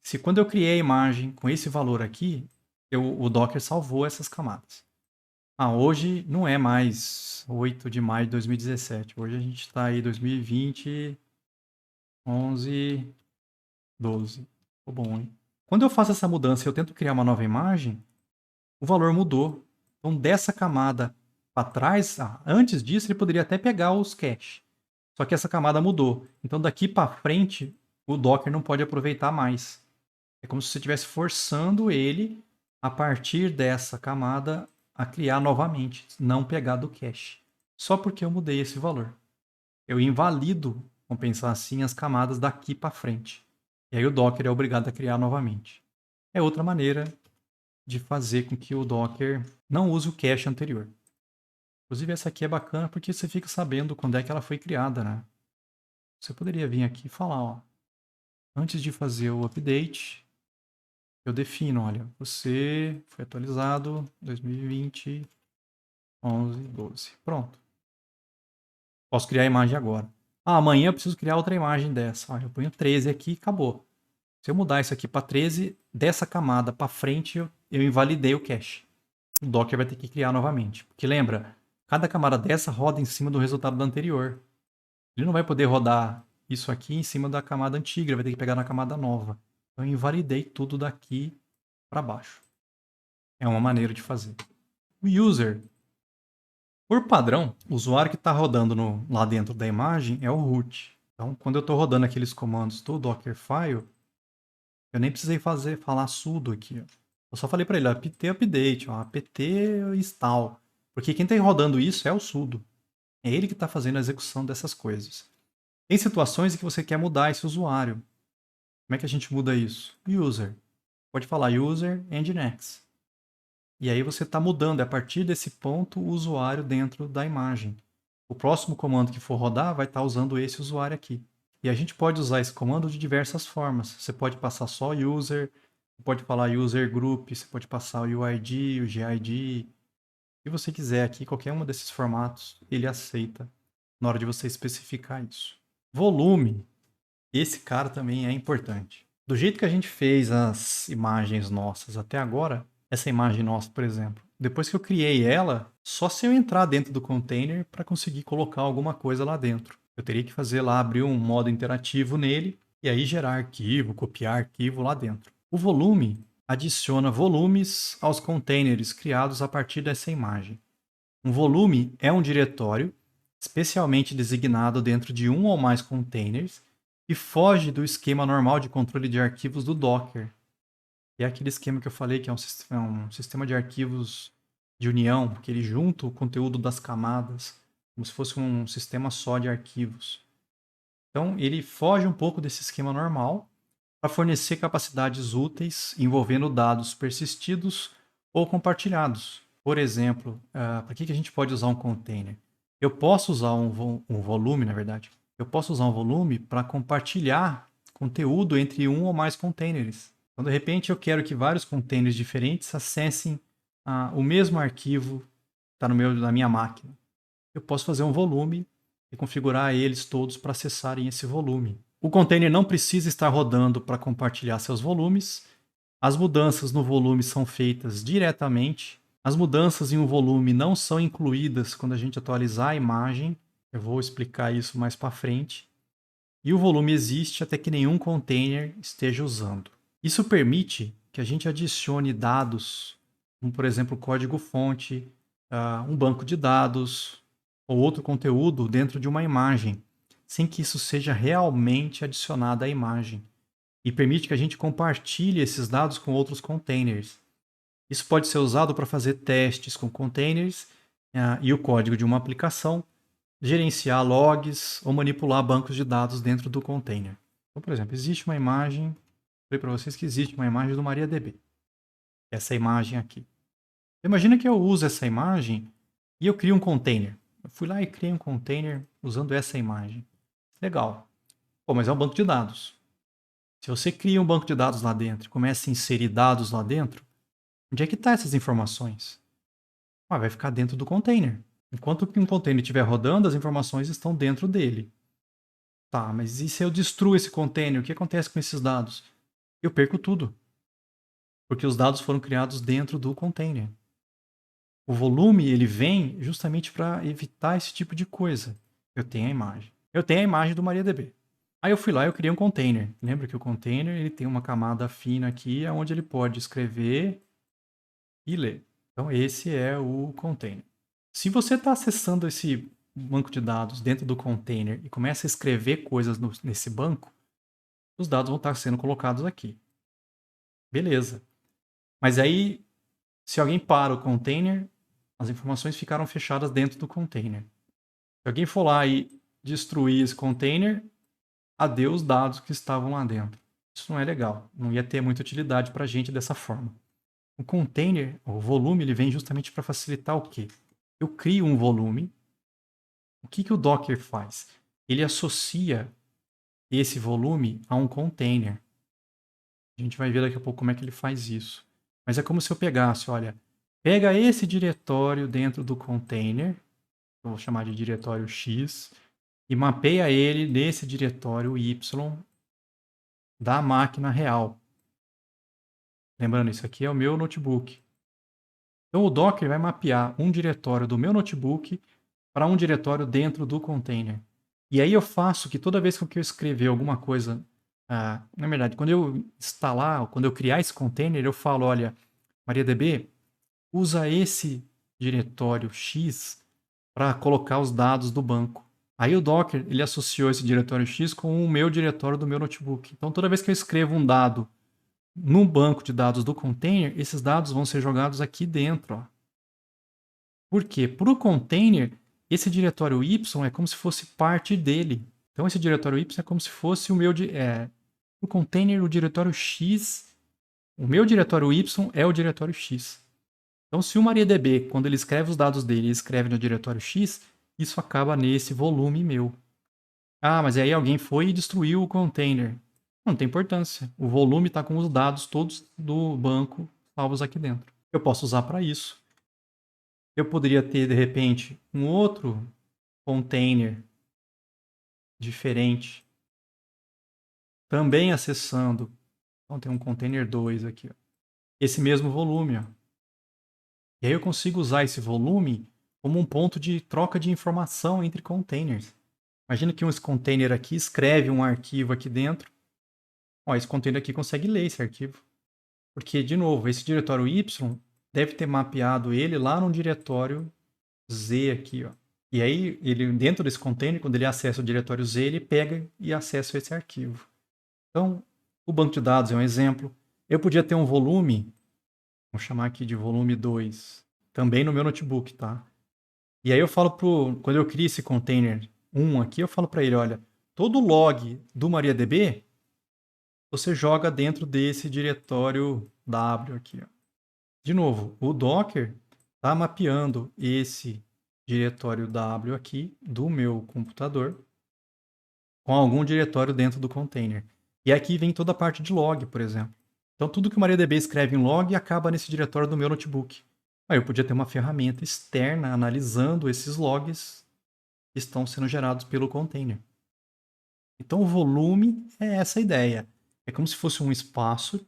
Se quando eu criei a imagem com esse valor aqui, o Docker salvou essas camadas. Hoje não é mais 8 de maio de 2017. Hoje a gente está aí 2020, 11, 12. Ficou bom, hein? Quando eu faço essa mudança e eu tento criar uma nova imagem, o valor mudou. Então, dessa camada para trás, antes disso, ele poderia até pegar os cache. Só que essa camada mudou. Então, daqui para frente, o Docker não pode aproveitar mais. É como se você estivesse forçando ele, a partir dessa camada, a criar novamente, não pegar do cache. Só porque eu mudei esse valor. Eu invalido, vamos pensar assim, as camadas daqui para frente. E aí o Docker é obrigado a criar novamente. É outra maneira de fazer com que o Docker não use o cache anterior. Inclusive essa aqui é bacana porque você fica sabendo quando é que ela foi criada, né? Você poderia vir aqui e falar, ó, antes de fazer o update, eu defino, olha, você foi atualizado 2020, 11, 12. Pronto. Posso criar a imagem agora. Amanhã eu preciso criar outra imagem dessa. Olha, eu ponho 13 aqui e acabou. Se eu mudar isso aqui para 13, dessa camada para frente, eu invalidei o cache. O Docker vai ter que criar novamente. Porque lembra, cada camada dessa roda em cima do resultado da anterior. Ele não vai poder rodar isso aqui em cima da camada antiga, ele vai ter que pegar na camada nova. Então eu invalidei tudo daqui para baixo. É uma maneira de fazer. O user, por padrão, o usuário que está rodando lá dentro da imagem é o root. Então, quando eu estou rodando aqueles comandos do Dockerfile, eu nem precisei falar sudo aqui. Ó. Eu só falei para ele, apt update, ó, apt install. Porque quem está rodando isso é o sudo. É ele que está fazendo a execução dessas coisas. Tem situações em que você quer mudar esse usuário. Como é que a gente muda isso? User. Pode falar user nginx. E aí você está mudando, a partir desse ponto, o usuário dentro da imagem. O próximo comando que for rodar vai estar usando esse usuário aqui. E a gente pode usar esse comando de diversas formas. Você pode passar só user, você pode falar user group, você pode passar o UID, o GID. Se você quiser aqui, qualquer um desses formatos, ele aceita na hora de você especificar isso. Volume. Esse cara também é importante. Do jeito que a gente fez as imagens nossas até agora, essa imagem nossa, por exemplo, depois que eu criei ela, só se eu entrar dentro do container para conseguir colocar alguma coisa lá dentro. Eu teria que fazer lá, abrir um modo interativo nele e aí gerar arquivo, copiar arquivo lá dentro. O volume adiciona volumes aos containers criados a partir dessa imagem. Um volume é um diretório especialmente designado dentro de um ou mais containers e foge do esquema normal de controle de arquivos do Docker. É aquele esquema que eu falei que é um sistema de arquivos de união, que ele junta o conteúdo das camadas, como se fosse um sistema só de arquivos. Então, ele foge um pouco desse esquema normal para fornecer capacidades úteis envolvendo dados persistidos ou compartilhados. Por exemplo, para que a gente pode usar um container? Eu posso usar um volume, na verdade. Eu posso usar um volume para compartilhar conteúdo entre um ou mais containers. Então, de repente, eu quero que vários containers diferentes acessem o mesmo arquivo que está na minha máquina. Eu posso fazer um volume e configurar eles todos para acessarem esse volume. O container não precisa estar rodando para compartilhar seus volumes. As mudanças no volume são feitas diretamente. As mudanças em um volume não são incluídas quando a gente atualizar a imagem. Eu vou explicar isso mais para frente. E o volume existe até que nenhum container esteja usando. Isso permite que a gente adicione dados, como por exemplo código-fonte, um banco de dados ou outro conteúdo dentro de uma imagem, sem que isso seja realmente adicionado à imagem. E permite que a gente compartilhe esses dados com outros containers. Isso pode ser usado para fazer testes com containers e o código de uma aplicação, gerenciar logs ou manipular bancos de dados dentro do container. Então, por exemplo, existe uma imagem, falei para vocês que existe uma imagem do MariaDB. Essa imagem aqui. Imagina que eu uso essa imagem e eu crio um container. Eu fui lá e criei um container usando essa imagem. Legal. Pô, mas é um banco de dados. Se você cria um banco de dados lá dentro e começa a inserir dados lá dentro, onde é que estão essas informações? Ah, vai ficar dentro do container. Enquanto que um container estiver rodando, as informações estão dentro dele. Tá, mas e se eu destruo esse container? O que acontece com esses dados? Eu perco tudo. Porque os dados foram criados dentro do container. O volume, ele vem justamente para evitar esse tipo de coisa. Eu tenho a imagem. Eu tenho a imagem do MariaDB. Aí eu fui lá e eu criei um container. Lembra que o container ele tem uma camada fina aqui, onde ele pode escrever e ler. Então esse é o container. Se você está acessando esse banco de dados dentro do container e começa a escrever coisas nesse banco, os dados vão estar sendo colocados aqui. Beleza. Mas aí, se alguém para o container, as informações ficaram fechadas dentro do container. Se alguém for lá e destruir esse container, adeus os dados que estavam lá dentro. Isso não é legal. Não ia ter muita utilidade para a gente dessa forma. O container, o volume, ele vem justamente para facilitar o quê? Eu crio um volume. O que o Docker faz? Ele associa esse volume a um container. A gente vai ver daqui a pouco como é que ele faz isso. Mas é como se eu pegasse, olha, pega esse diretório dentro do container, eu vou chamar de diretório X, e mapeia ele nesse diretório Y da máquina real. Lembrando, isso aqui é o meu notebook. Então o Docker vai mapear um diretório do meu notebook para um diretório dentro do container. E aí eu faço que toda vez que eu escrever alguma coisa, na verdade, quando eu instalar, quando eu criar esse container, eu falo, olha, MariaDB, usa esse diretório X para colocar os dados do banco. Aí o Docker, ele associou esse diretório X com o meu diretório do meu notebook. Então toda vez que eu escrevo um dado no banco de dados do container, esses dados vão ser jogados aqui dentro. Ó. Por quê? Para o container, esse diretório Y é como se fosse parte dele. Então esse diretório Y é como se fosse o meu... o container, o diretório X... O meu diretório Y é o diretório X. Então se o MariaDB, quando ele escreve os dados dele, ele escreve no diretório X, isso acaba nesse volume meu. Ah, mas aí alguém foi e destruiu o container. Não tem importância. O volume está com os dados todos do banco salvos aqui dentro. Eu posso usar para isso. Eu poderia ter, de repente, um outro container diferente, também acessando. Então tem um container 2 aqui. Ó. Esse mesmo volume. Ó. E aí eu consigo usar esse volume como um ponto de troca de informação entre containers. Imagina que esse container aqui escreve um arquivo aqui dentro. Ó, esse container aqui consegue ler esse arquivo. Porque, de novo, esse diretório Y deve ter mapeado ele lá no diretório Z aqui, ó. E aí, ele, dentro desse container, quando ele acessa o diretório Z, ele pega e acessa esse arquivo. Então, o banco de dados é um exemplo. Eu podia ter um volume, vou chamar aqui de volume 2, também no meu notebook, tá? E aí eu falo quando eu crio esse container 1 aqui, eu falo para ele, olha, todo log do MariaDB, você joga dentro desse diretório W aqui, ó. De novo, o Docker está mapeando esse diretório W aqui do meu computador com algum diretório dentro do container. E aqui vem toda a parte de log, por exemplo. Então, tudo que o MariaDB escreve em log acaba nesse diretório do meu notebook. Aí eu podia ter uma ferramenta externa analisando esses logs que estão sendo gerados pelo container. Então, o volume é essa ideia. É como se fosse um espaço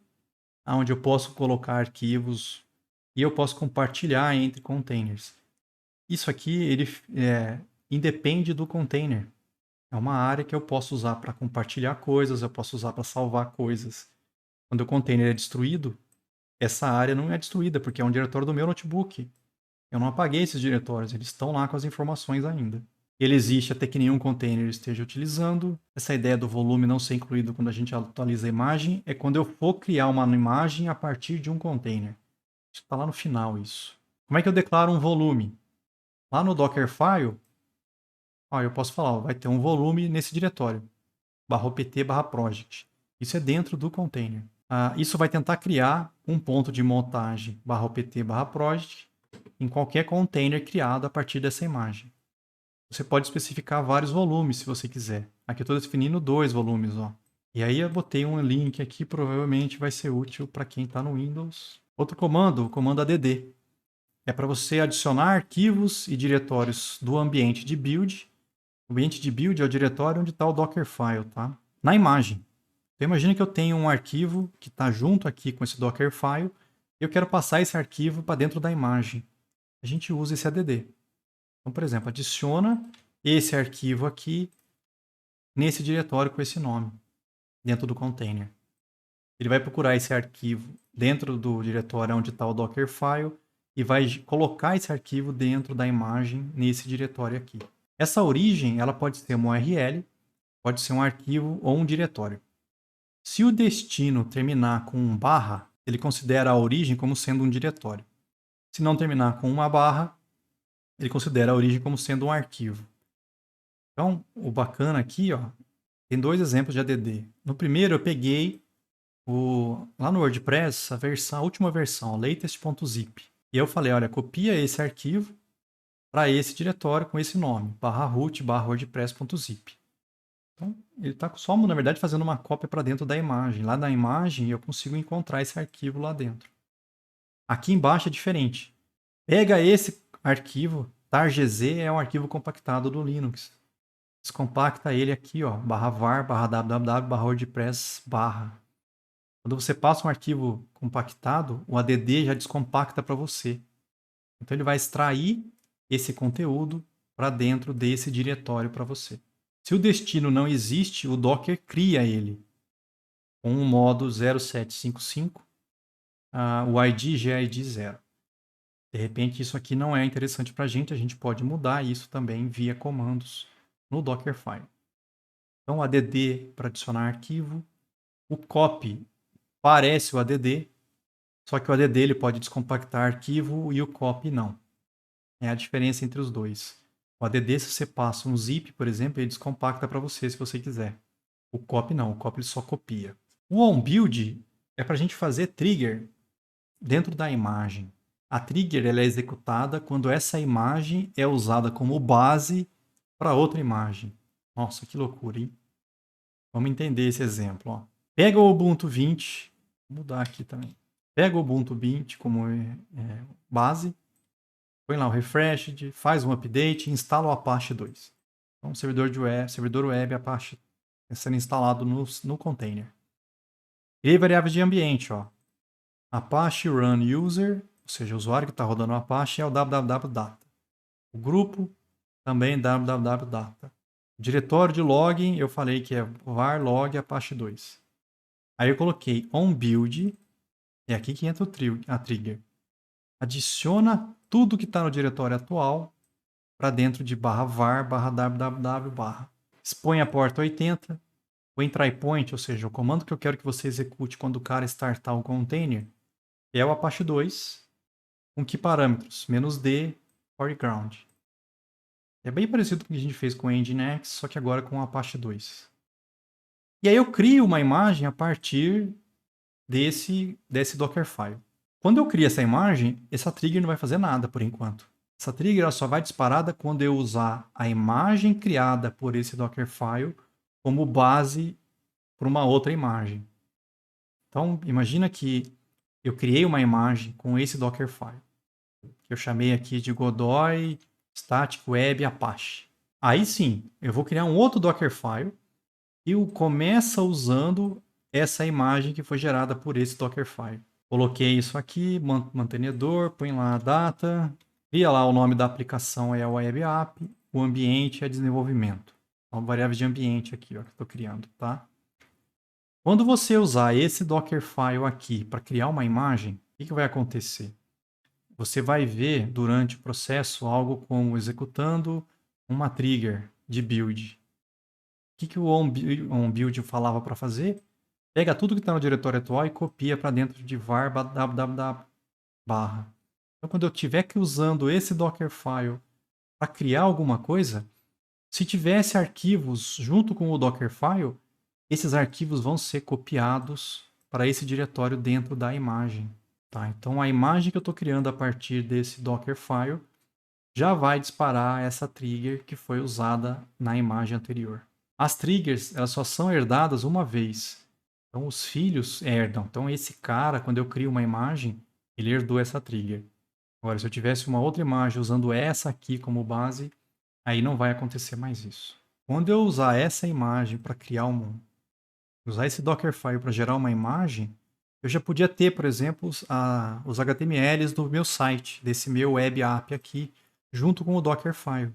onde eu posso colocar arquivos e eu posso compartilhar entre containers. Isso aqui ele independe do container. É uma área que eu posso usar para compartilhar coisas, eu posso usar para salvar coisas. Quando o container é destruído, essa área não é destruída, porque é um diretório do meu notebook. Eu não apaguei esses diretórios, eles estão lá com as informações ainda. Ele existe até que nenhum container esteja utilizando. Essa ideia do volume não ser incluído quando a gente atualiza a imagem é quando eu for criar uma imagem a partir de um container. Está lá no final isso. Como é que eu declaro um volume? Lá no Dockerfile, eu posso falar, vai ter um volume nesse diretório, /opt/project. Isso é dentro do container. Isso vai tentar criar um ponto de montagem /opt/project em qualquer container criado a partir dessa imagem. Você pode especificar vários volumes se você quiser. Aqui eu estou definindo 2 volumes, ó. E aí eu botei um link aqui, provavelmente vai ser útil para quem está no Windows. Outro comando, o comando add. É para você adicionar arquivos e diretórios do ambiente de build. O ambiente de build é o diretório onde está o Dockerfile, tá? Na imagem. Então imagina que eu tenho um arquivo que está junto aqui com esse Dockerfile e eu quero passar esse arquivo para dentro da imagem. A gente usa esse add. Então, por exemplo, adiciona esse arquivo aqui nesse diretório com esse nome, dentro do container. Ele vai procurar esse arquivo dentro do diretório onde está o Dockerfile e vai colocar esse arquivo dentro da imagem nesse diretório aqui. Essa origem ela pode ser uma URL, pode ser um arquivo ou um diretório. Se o destino terminar com um barra, ele considera a origem como sendo um diretório. Se não terminar com uma barra, ele considera a origem como sendo um arquivo. Então, o bacana aqui, ó, tem 2 exemplos de add. No primeiro, eu peguei lá no WordPress a última versão, latest.zip. E eu falei, olha, copia esse arquivo para esse diretório com esse nome, /root/wordpress.zip. Então, ele está só, na verdade, fazendo uma cópia para dentro da imagem. Lá na imagem, eu consigo encontrar esse arquivo lá dentro. Aqui embaixo é diferente. Pega esse arquivo, targz é um arquivo compactado do Linux. Descompacta ele aqui, ó, /var, /www, /wordpress, /. Quando você passa um arquivo compactado, o add já descompacta para você. Então ele vai extrair esse conteúdo para dentro desse diretório para você. Se o destino não existe, o Docker cria ele com um modo 0755, o ID já é ID 0. De repente isso aqui não é interessante para a gente pode mudar isso também via comandos no Dockerfile. Então o add para adicionar arquivo, o copy parece o add, só que o add ele pode descompactar arquivo e o copy não. É a diferença entre os dois. O add, se você passa um zip, por exemplo, ele descompacta para você se você quiser. O copy não, o copy ele só copia. O onBuild é para a gente fazer trigger dentro da imagem. A trigger ela é executada quando essa imagem é usada como base para outra imagem. Nossa, que loucura, hein? Vamos entender esse exemplo. Ó. Pega o Ubuntu 20, vou mudar aqui também. Pega o Ubuntu 20 como base, põe lá o refreshed, faz um update e instala o Apache 2. Então, servidor web Apache sendo instalado no container. Criei variáveis de ambiente, ó. Apache run user, ou seja, o usuário que está rodando o Apache é o www.data. O grupo também www.data. O diretório de login eu falei que é var log Apache 2. Aí eu coloquei onBuild, é aqui que entra a trigger. Adiciona tudo que está no diretório atual para dentro de /var /www. Expõe a porta 80. O entry point, ou seja, o comando que eu quero que você execute quando o cara startar o container, é o Apache 2. Com que parâmetros? -d, foreground. É bem parecido com o que a gente fez com o Nginx, só que agora com o Apache 2. E aí eu crio uma imagem a partir desse Dockerfile. Quando eu crio essa imagem, essa trigger não vai fazer nada por enquanto. Essa trigger ela só vai disparada quando eu usar a imagem criada por esse Dockerfile como base para uma outra imagem. Então, imagina que eu criei uma imagem com esse Dockerfile, que eu chamei aqui de Godoy Static Web Apache. Aí sim, eu vou criar um outro Dockerfile e começa usando essa imagem que foi gerada por esse Dockerfile. Coloquei isso aqui, mantenedor, põe lá a data, cria lá o nome da aplicação é a web app, o ambiente é desenvolvimento. Então, variável de ambiente aqui, ó, que eu estou criando, tá? Quando você usar esse Dockerfile aqui para criar uma imagem, o que vai acontecer? Você vai ver durante o processo algo como executando uma trigger de build. O que o onBuild falava para fazer? Pega tudo que está no diretório atual e copia para dentro de var www. Então, quando eu estiver usando esse Dockerfile para criar alguma coisa, se tivesse arquivos junto com o Dockerfile, esses arquivos vão ser copiados para esse diretório dentro da imagem. Tá, então a imagem que eu estou criando a partir desse Dockerfile já vai disparar essa trigger que foi usada na imagem anterior. As triggers, elas só são herdadas uma vez. Então os filhos herdam. Então esse cara, quando eu crio uma imagem, ele herdou essa trigger. Agora, se eu tivesse uma outra imagem usando essa aqui como base, aí não vai acontecer mais isso. Quando eu usar essa imagem para criar usar esse Dockerfile para gerar uma imagem, eu já podia ter, por exemplo, os HTMLs do meu site, desse meu web app aqui, junto com o Dockerfile.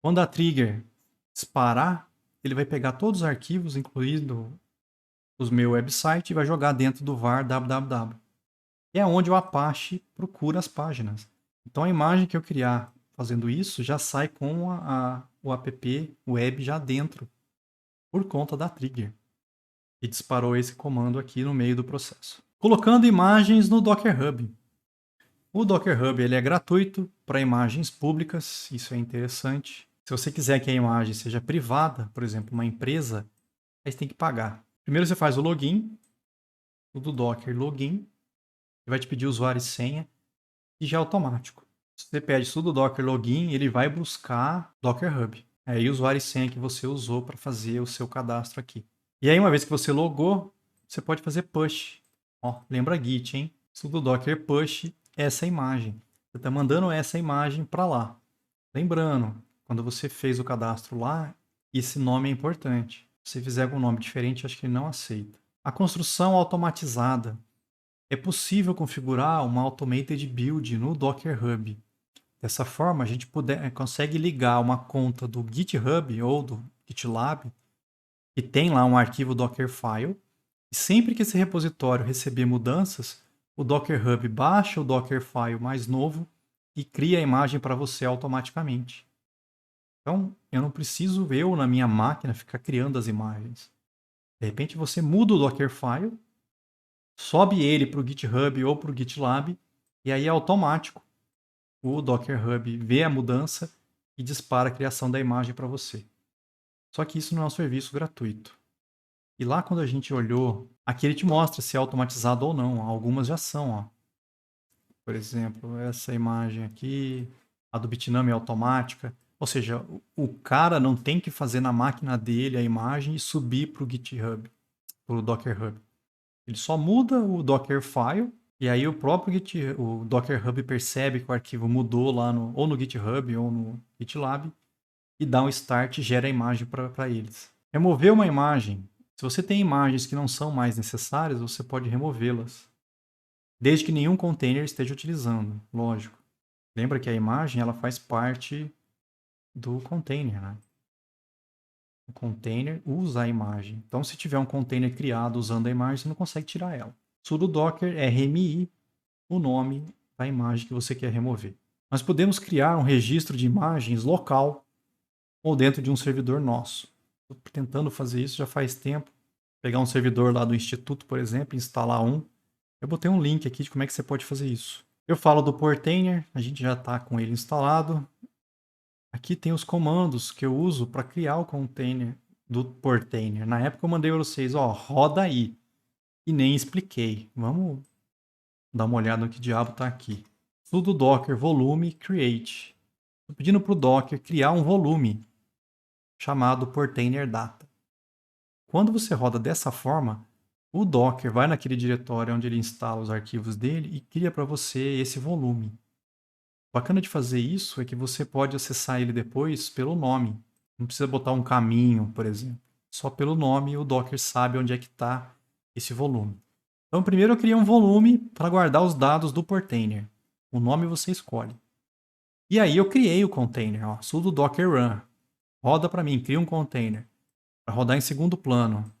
Quando a trigger disparar, ele vai pegar todos os arquivos, incluindo os meu website, e vai jogar dentro do var www. E é onde o Apache procura as páginas. Então a imagem que eu criar fazendo isso já sai com o app web já dentro, por conta da trigger. E disparou esse comando aqui no meio do processo. Colocando imagens no Docker Hub. O Docker Hub ele é gratuito para imagens públicas, isso é interessante. Se você quiser que a imagem seja privada, por exemplo, uma empresa, aí você tem que pagar. Primeiro você faz o login, o do Docker login, ele vai te pedir usuário e senha, e já é automático. Se você pede sudo Docker login, ele vai buscar Docker Hub. É aí o usuário e senha que você usou para fazer o seu cadastro aqui. E aí, uma vez que você logou, você pode fazer push. Ó, lembra Git, hein? Sudo docker push essa imagem. Você está mandando essa imagem para lá. Lembrando, quando você fez o cadastro lá, esse nome é importante. Se você fizer algum nome diferente, acho que ele não aceita. A construção automatizada. É possível configurar uma automated build no Docker Hub. Dessa forma, a gente consegue ligar uma conta do GitHub ou do GitLab que tem lá um arquivo Dockerfile, e sempre que esse repositório receber mudanças, o Docker Hub baixa o Dockerfile mais novo e cria a imagem para você automaticamente. Então, eu não preciso na minha máquina ficar criando as imagens. De repente você muda o Dockerfile, sobe ele para o GitHub ou para o GitLab, e aí é automático. O Docker Hub vê a mudança e dispara a criação da imagem para você. Só que isso não é um serviço gratuito. E lá quando a gente olhou, aqui ele te mostra se é automatizado ou não. Algumas já são, ó. Por exemplo, essa imagem aqui, a do Bitnami é automática. Ou seja, o cara não tem que fazer na máquina dele a imagem e subir para o GitHub, para o Docker Hub. Ele só muda o Dockerfile e aí o próprio o Docker Hub percebe que o arquivo mudou lá ou no GitHub ou no GitLab e dá um start e gera a imagem para eles. Remover uma imagem. Se você tem imagens que não são mais necessárias, você pode removê-las. Desde que nenhum container esteja utilizando, lógico. Lembra que a imagem ela faz parte do container, né? O container usa a imagem. Então, se tiver um container criado usando a imagem, você não consegue tirar ela. Sudo docker RMI, o nome da imagem que você quer remover. Nós podemos criar um registro de imagens local ou dentro de um servidor nosso. Estou tentando fazer isso já faz tempo. Pegar um servidor lá do Instituto, por exemplo, instalar um. Eu botei um link aqui de como é que você pode fazer isso. Eu falo do Portainer, a gente já está com ele instalado. Aqui tem os comandos que eu uso para criar o container do Portainer. Na época eu mandei para vocês, ó, roda aí. E nem expliquei. Vamos dar uma olhada no que diabo está aqui. Sudo docker volume create. Estou pedindo para o Docker criar um volume chamado Portainer Data. Quando você roda dessa forma, o Docker vai naquele diretório onde ele instala os arquivos dele e cria para você esse volume. O bacana de fazer isso é que você pode acessar ele depois pelo nome. Não precisa botar um caminho, por exemplo. Só pelo nome o Docker sabe onde é que está esse volume. Então, primeiro eu criei um volume para guardar os dados do Portainer. O nome você escolhe. E aí eu criei o container, ó, sudo docker run. Roda para mim, cria um container. Para rodar em segundo plano,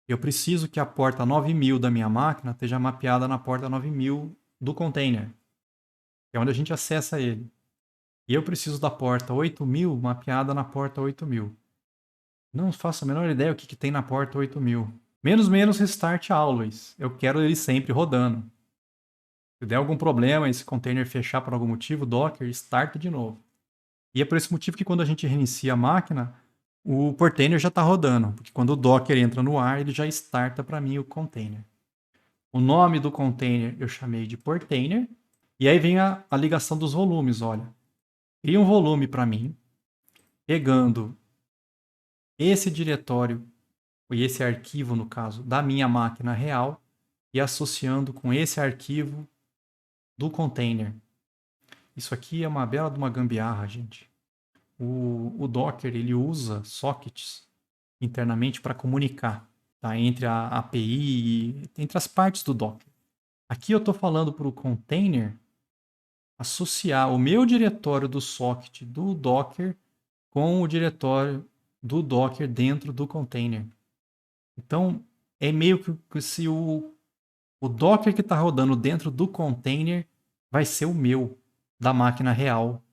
eu preciso que a porta 9000 da minha máquina esteja mapeada na porta 9000 do container, que é onde a gente acessa ele. E eu preciso da porta 8000 mapeada na porta 8000. Não faço a menor ideia o que tem na porta 8000. Menos restart always. Eu quero ele sempre rodando. Se der algum problema, esse container fechar por algum motivo, Docker, starta de novo. E é por esse motivo que quando a gente reinicia a máquina, o Portainer já está rodando. Porque quando o Docker entra no ar, ele já starta para mim o container. O nome do container eu chamei de portainer. E aí vem a ligação dos volumes, olha. Cria um volume para mim, pegando esse diretório, e esse arquivo, no caso, da minha máquina real, e associando com esse arquivo do container. Isso aqui é uma bela de uma gambiarra, gente. O Docker ele usa sockets internamente para comunicar, tá? Entre a API e entre as partes do Docker. Aqui eu estou falando para o container associar o meu diretório do socket do Docker com o diretório do Docker dentro do container. Então, é meio que se o Docker que está rodando dentro do container vai ser o meu, da máquina real.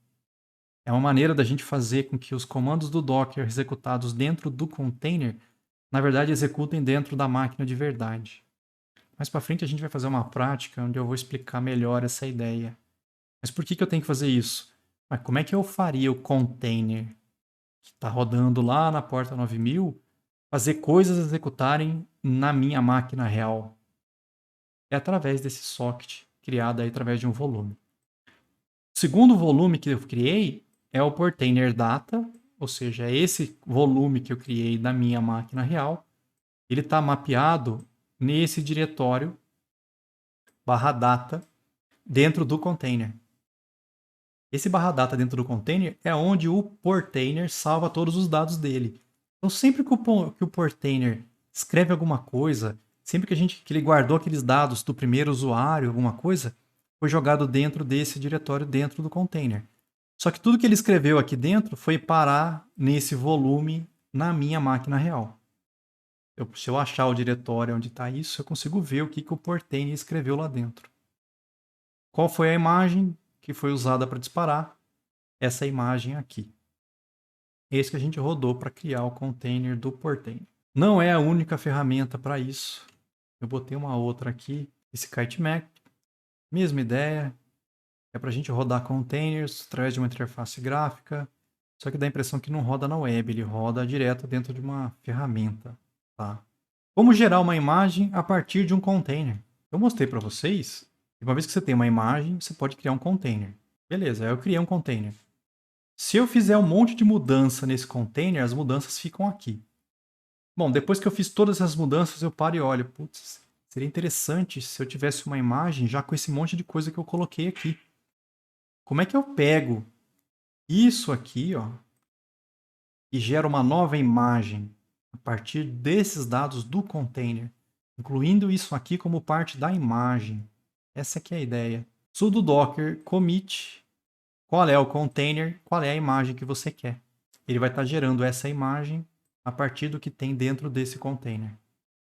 É uma maneira da gente fazer com que os comandos do Docker executados dentro do container, na verdade, executem dentro da máquina de verdade. Mais para frente a gente vai fazer uma prática onde eu vou explicar melhor essa ideia. Mas por que eu tenho que fazer isso? Mas como é que eu faria o container que está rodando lá na porta 9000 fazer coisas executarem na minha máquina real? É através desse socket criado aí através de um volume. O segundo volume que eu criei é o portainer data, ou seja, é esse volume que eu criei da minha máquina real. Ele está mapeado nesse diretório /data dentro do container. Esse /data dentro do container é onde o portainer salva todos os dados dele. Então, sempre que o portainer escreve alguma coisa, sempre que ele guardou aqueles dados do primeiro usuário, alguma coisa, foi jogado dentro desse diretório dentro do container. Só que tudo que ele escreveu aqui dentro foi parar nesse volume na minha máquina real. Se eu achar o diretório onde está isso, eu consigo ver o que o portainer escreveu lá dentro. Qual foi a imagem que foi usada para disparar? Essa imagem aqui. Esse que a gente rodou para criar o container do portainer. Não é a única ferramenta para isso. Eu botei uma outra aqui, esse KiteMap. Mesma ideia. É para a gente rodar containers através de uma interface gráfica. Só que dá a impressão que não roda na web, ele roda direto dentro de uma ferramenta. Tá? Como gerar uma imagem a partir de um container? Eu mostrei para vocês que uma vez que você tem uma imagem, você pode criar um container. Beleza, eu criei um container. Se eu fizer um monte de mudança nesse container, as mudanças ficam aqui. Bom, depois que eu fiz todas essas mudanças, eu paro e olho. Putz, seria interessante se eu tivesse uma imagem já com esse monte de coisa que eu coloquei aqui. Como é que eu pego isso aqui, ó, e gero uma nova imagem a partir desses dados do container, incluindo isso aqui como parte da imagem? Essa aqui é a ideia. Sudo docker commit qual é o container, qual é a imagem que você quer. Ele vai estar gerando essa imagem a partir do que tem dentro desse container.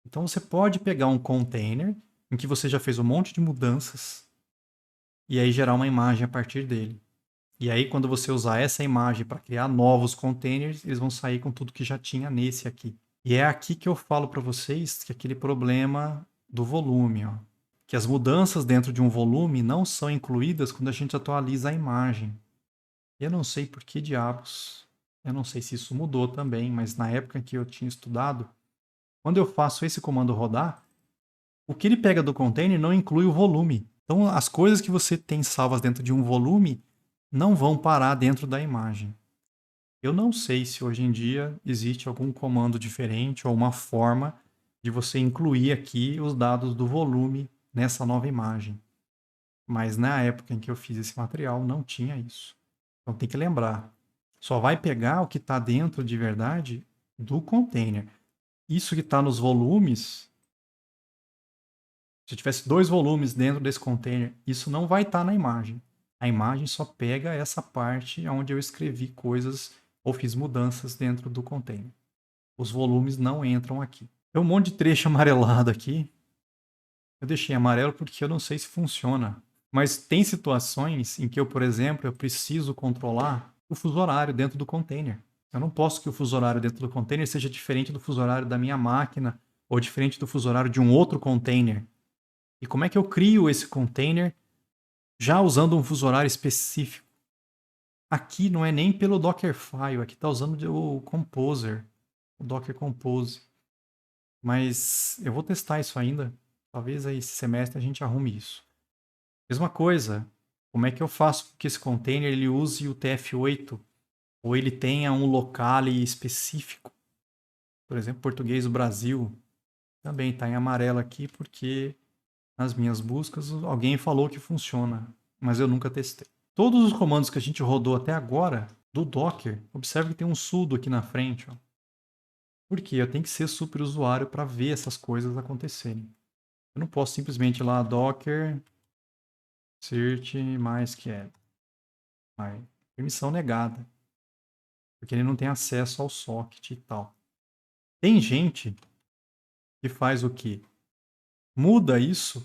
Então você pode pegar um container em que você já fez um monte de mudanças e aí gerar uma imagem a partir dele. E aí quando você usar essa imagem para criar novos containers, eles vão sair com tudo que já tinha nesse aqui. E é aqui que eu falo para vocês que aquele problema do volume, ó, que as mudanças dentro de um volume não são incluídas quando a gente atualiza a imagem. Eu não sei por que diabos, eu não sei se isso mudou também, mas na época que eu tinha estudado, quando eu faço esse comando rodar, o que ele pega do container não inclui o volume. Então as coisas que você tem salvas dentro de um volume não vão parar dentro da imagem. Eu não sei se hoje em dia existe algum comando diferente ou uma forma de você incluir aqui os dados do volume nessa nova imagem. Mas na época em que eu fiz esse material não tinha isso. Então tem que lembrar, só vai pegar o que está dentro de verdade do container. Isso que está nos volumes, se eu tivesse 2 volumes dentro desse container, isso não vai estar na imagem. A imagem só pega essa parte onde eu escrevi coisas ou fiz mudanças dentro do container. Os volumes não entram aqui. Tem um monte de trecho amarelado aqui. Eu deixei amarelo porque eu não sei se funciona. Mas tem situações em que eu, por exemplo, eu preciso controlar o fuso horário dentro do container. Eu não posso que o fuso horário dentro do container seja diferente do fuso horário da minha máquina ou diferente do fuso horário de um outro container. E como é que eu crio esse container já usando um fuso horário específico? Aqui não é nem pelo Dockerfile, aqui está usando o Composer, o Docker Compose. Mas eu vou testar isso ainda. Talvez aí esse semestre a gente arrume isso. Mesma coisa, como é que eu faço com que esse container ele use o TF8 ou ele tenha um locale específico? Por exemplo, português do Brasil também está em amarelo aqui porque nas minhas buscas alguém falou que funciona, mas eu nunca testei. Todos os comandos que a gente rodou até agora do Docker, observe que tem um sudo aqui na frente. Ó. Por quê? Eu tenho que ser super usuário para ver essas coisas acontecerem. Eu não posso simplesmente ir lá docker cert mysql. Permissão negada. Porque ele não tem acesso ao socket e tal. Tem gente que faz o quê? Muda isso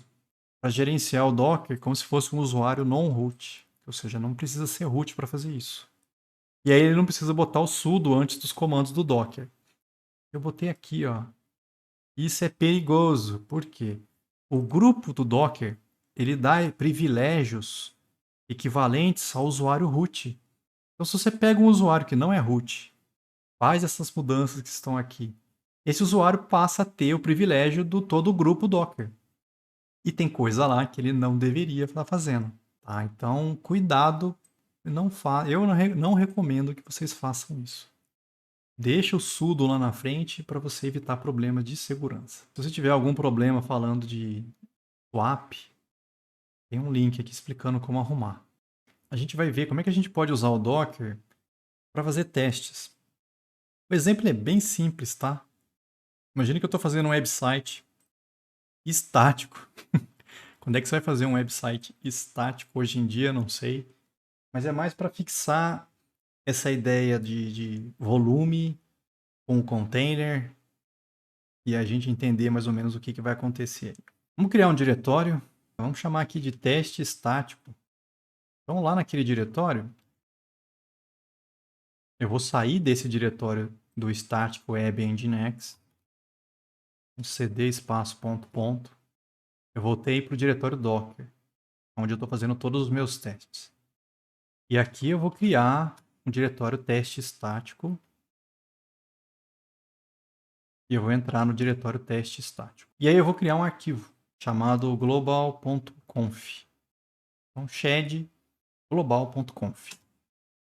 para gerenciar o Docker como se fosse um usuário non-root. Ou seja, não precisa ser root para fazer isso. E aí ele não precisa botar o sudo antes dos comandos do Docker. Eu botei aqui, ó. Isso é perigoso. Por quê? O grupo do Docker, ele dá privilégios equivalentes ao usuário root. Então, se você pega um usuário que não é root, faz essas mudanças que estão aqui, esse usuário passa a ter o privilégio do todo o grupo Docker. E tem coisa lá que ele não deveria estar fazendo. Tá? Então, cuidado. Eu não recomendo que vocês façam isso. Deixa o sudo lá na frente para você evitar problemas de segurança. Se você tiver algum problema falando de swap, tem um link aqui explicando como arrumar. A gente vai ver como é que a gente pode usar o Docker para fazer testes. O exemplo é bem simples, tá? Imagine que eu estou fazendo um website estático. Quando é que você vai fazer um website estático hoje em dia? Não sei. Mas é mais para fixar essa ideia de volume com o container e a gente entender mais ou menos o que vai acontecer. Vamos criar um diretório. Vamos chamar aqui de teste estático. Então, lá naquele diretório, eu vou sair desse diretório do estático web nginx, cd espaço ponto ponto. Eu voltei para o diretório docker, onde eu estou fazendo todos os meus testes. E aqui eu vou criar um diretório teste estático. E eu vou entrar no diretório teste estático. E aí eu vou criar um arquivo chamado global.conf. Então, shed global.conf.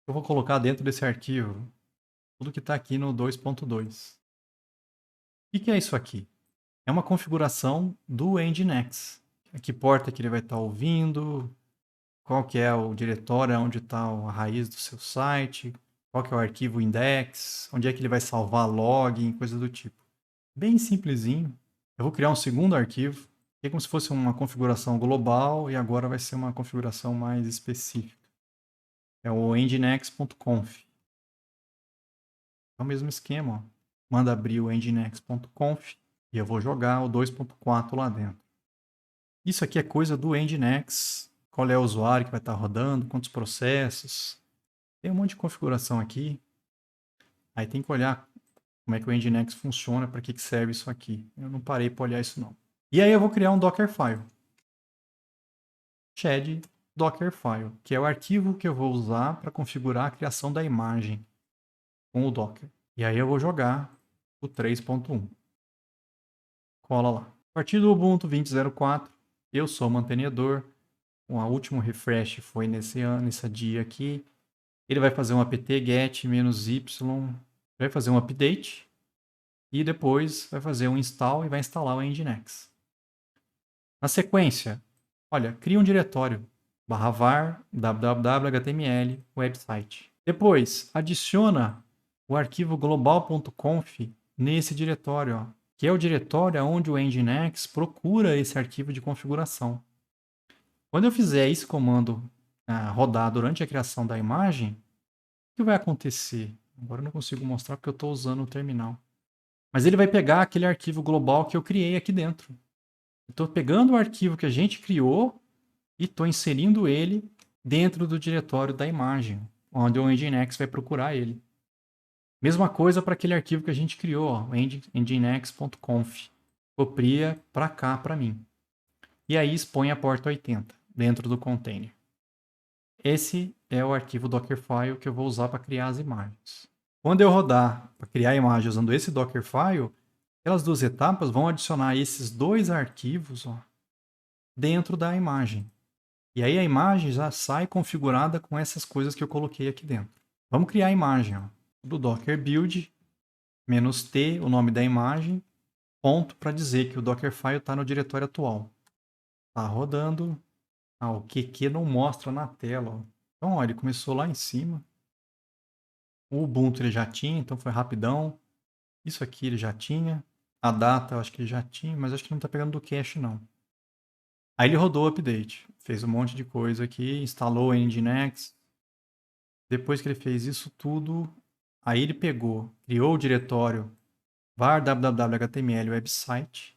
Eu vou colocar dentro desse arquivo tudo que está aqui no 2.2. O que é isso aqui? É uma configuração do Nginx. Que porta que ele vai estar ouvindo, qual que é o diretório onde está a raiz do seu site, qual que é o arquivo index, onde é que ele vai salvar login, coisa do tipo. Bem simplesinho. Eu vou criar um segundo arquivo, que é como se fosse uma configuração global e agora vai ser uma configuração mais específica. É o nginx.conf. É o mesmo esquema, ó. Manda abrir o nginx.conf e eu vou jogar o 2.4 lá dentro. Isso aqui é coisa do Nginx, qual é o usuário que vai estar rodando, quantos processos. Tem um monte de configuração aqui. Aí tem que olhar como é que o Nginx funciona, para que serve isso aqui. Eu não parei para olhar isso não. E aí eu vou criar um Dockerfile. Shed Dockerfile, que é o arquivo que eu vou usar para configurar a criação da imagem com o Docker. E aí eu vou jogar o 3.1. Cola lá. A partir do Ubuntu 20.04, eu sou mantenedor. O último refresh foi nesse dia aqui. Ele vai fazer um apt-get -y, vai fazer um update e depois vai fazer um install e vai instalar o Nginx. Na sequência, olha, cria um diretório /var www.html website. Depois, adiciona o arquivo global.conf nesse diretório, ó, que é o diretório onde o Nginx procura esse arquivo de configuração. Quando eu fizer esse comando rodar durante a criação da imagem, o que vai acontecer? Agora eu não consigo mostrar porque eu estou usando o terminal. Mas ele vai pegar aquele arquivo global que eu criei aqui dentro. Estou pegando o arquivo que a gente criou e estou inserindo ele dentro do diretório da imagem, onde o Nginx vai procurar ele. Mesma coisa para aquele arquivo que a gente criou, ó, nginx.conf. Copia para cá para mim. E aí expõe a porta 80 dentro do container. Esse é o arquivo Dockerfile que eu vou usar para criar as imagens. Quando eu rodar para criar a imagem usando esse Dockerfile, Aquelas duas etapas vão adicionar esses dois arquivos, ó, dentro da imagem. E aí a imagem já sai configurada com essas coisas que eu coloquei aqui dentro. Vamos criar a imagem, ó, do Docker build, -t, o nome da imagem, ponto para dizer que o Dockerfile está no diretório atual. Está rodando. Ah, o QQ não mostra na tela, ó. Então, ó, ele começou lá em cima. O Ubuntu ele já tinha, então foi rapidão. Isso aqui ele já tinha. A data eu acho que ele já tinha, mas acho que não está pegando do cache, não. Aí ele rodou o update. Fez um monte de coisa aqui, instalou o Nginx. Depois que ele fez isso tudo, aí ele pegou, criou o diretório var www.html website,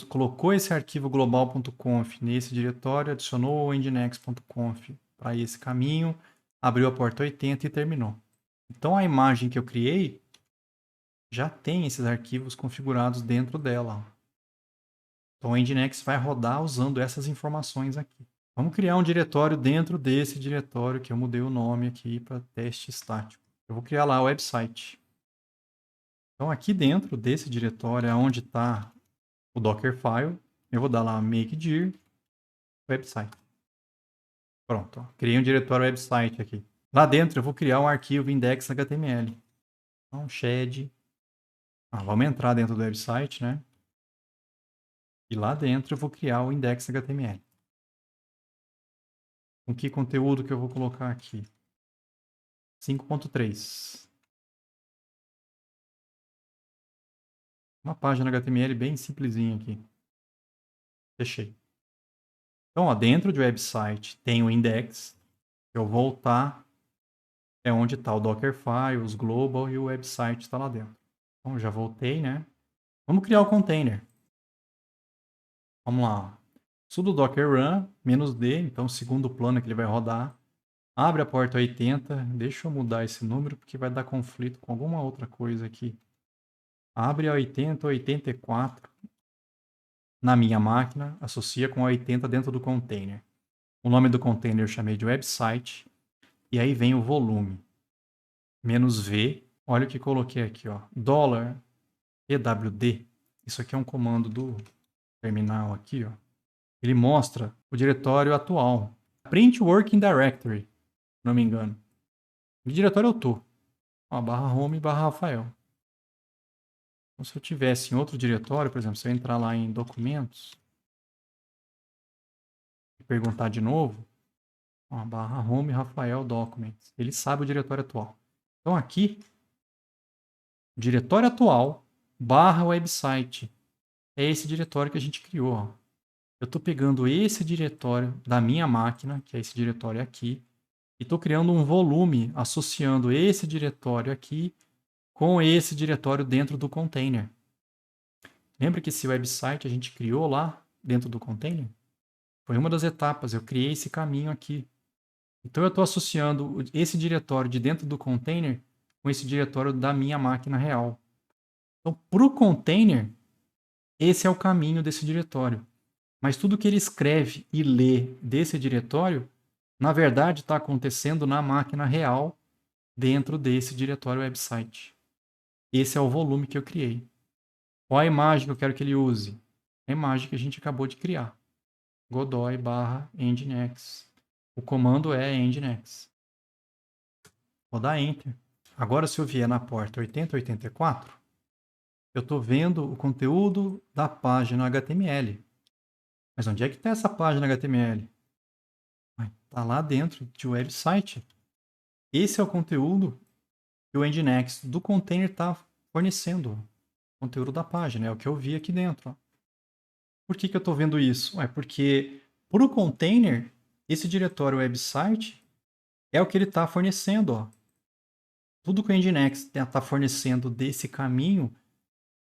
colocou esse arquivo global.conf nesse diretório, adicionou o nginx.conf para esse caminho, abriu a porta 80 e terminou. Então a imagem que eu criei já tem esses arquivos configurados dentro dela. Então o Nginx vai rodar usando essas informações aqui. Vamos criar um diretório dentro desse diretório que eu mudei o nome aqui para teste estático. Eu vou criar lá o website. Então aqui dentro desse diretório é onde está o Dockerfile. Eu vou dar lá make dir website. Pronto, ó. Criei um diretório website aqui. Lá dentro eu vou criar um arquivo index.html. Então shed. Vamos entrar dentro do website, né? E lá dentro eu vou criar o index.html. Com que conteúdo que eu vou colocar aqui? 5.3. Uma página HTML bem simplesinha aqui. Fechei. Então, ó, dentro do website tem o index. Eu voltar é onde está o Dockerfile, os global e o website está lá dentro. Então, já voltei, né? Vamos criar o container. Vamos lá. Sudo docker run, -d, então segundo plano que ele vai rodar. Abre a porta 80. Deixa eu mudar esse número porque vai dar conflito com alguma outra coisa aqui. Abre a 80, 84 na minha máquina, associa com a 80 dentro do container. O nome do container eu chamei de website. E aí vem o volume. -v. Olha o que coloquei aqui, ó. $ewd. Isso aqui é um comando do terminal aqui, ó. Ele mostra o diretório atual. Print working directory, se não me engano. Que diretório eu tô? Ó, /home /Rafael. Então, se eu tivesse em outro diretório, por exemplo, se eu entrar lá em documentos e perguntar de novo, ó, /home Rafael documents. Ele sabe o diretório atual. Então aqui, diretório atual /website. É esse diretório que a gente criou, ó. Eu estou pegando esse diretório da minha máquina, que é esse diretório aqui, e estou criando um volume associando esse diretório aqui com esse diretório dentro do container. Lembra que esse website a gente criou lá dentro do container? Foi uma das etapas, eu criei esse caminho aqui. Então eu estou associando esse diretório de dentro do container com esse diretório da minha máquina real. Então, para o container, esse é o caminho desse diretório. Mas tudo que ele escreve e lê desse diretório, na verdade, está acontecendo na máquina real dentro desse diretório website. Esse é o volume que eu criei. Qual a imagem que eu quero que ele use? A imagem que a gente acabou de criar. Godoy /nginx. O comando é nginx. Vou dar Enter. Agora, se eu vier na porta 8084, eu estou vendo o conteúdo da página HTML. Mas onde é que está essa página HTML? Está lá dentro de website. Esse é o conteúdo que o Nginx do container está fornecendo. O conteúdo da página, é o que eu vi aqui dentro. Ó. Por que eu estou vendo isso? Porque para o container, esse diretório website é o que ele está fornecendo. Ó. Tudo que o Nginx está fornecendo desse caminho,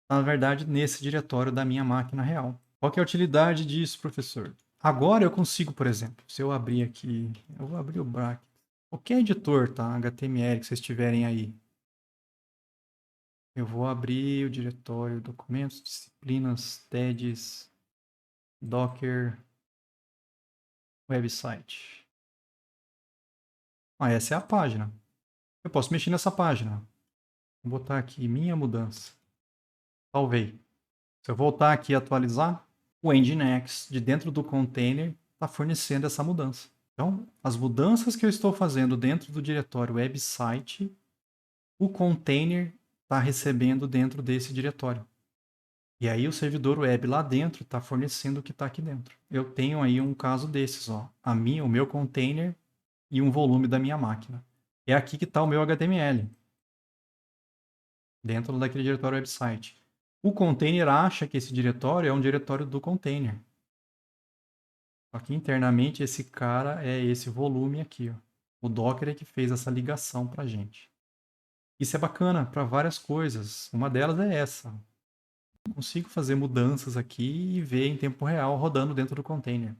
na verdade, nesse diretório da minha máquina real. Qual que é a utilidade disso, professor? Agora eu consigo, por exemplo, se eu abrir aqui, eu vou abrir o bracket. Qualquer editor, tá? HTML que vocês tiverem aí. Eu vou abrir o diretório, documentos, disciplinas, TEDs, Docker, website. Essa é a página. Eu posso mexer nessa página. Vou botar aqui minha mudança. Salvei. Se eu voltar aqui e atualizar, o Nginx de dentro do container está fornecendo essa mudança. Então, as mudanças que eu estou fazendo dentro do diretório website, o container está recebendo dentro desse diretório. E aí o servidor web lá dentro está fornecendo o que está aqui dentro. Eu tenho aí um caso desses, ó. O meu container e um volume da minha máquina. É aqui que está o meu HTML, dentro daquele diretório website. O container acha que esse diretório é um diretório do container. Aqui internamente esse cara é esse volume aqui, ó. O Docker é que fez essa ligação para a gente. Isso é bacana para várias coisas. Uma delas é essa. Eu consigo fazer mudanças aqui e ver em tempo real rodando dentro do container.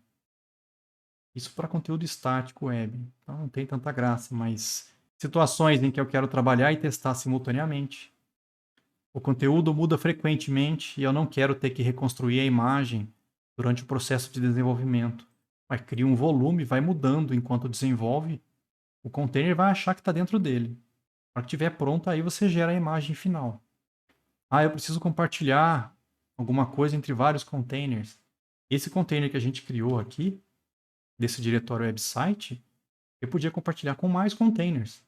Isso para conteúdo estático web. Então não tem tanta graça, mas situações em que eu quero trabalhar e testar simultaneamente. O conteúdo muda frequentemente e eu não quero ter que reconstruir a imagem durante o processo de desenvolvimento. Mas cria um volume, vai mudando enquanto desenvolve, o container vai achar que está dentro dele. Para que estiver pronto, aí você gera a imagem final. Ah, eu preciso compartilhar alguma coisa entre vários containers. Esse container que a gente criou aqui, desse diretório website, eu podia compartilhar com mais containers.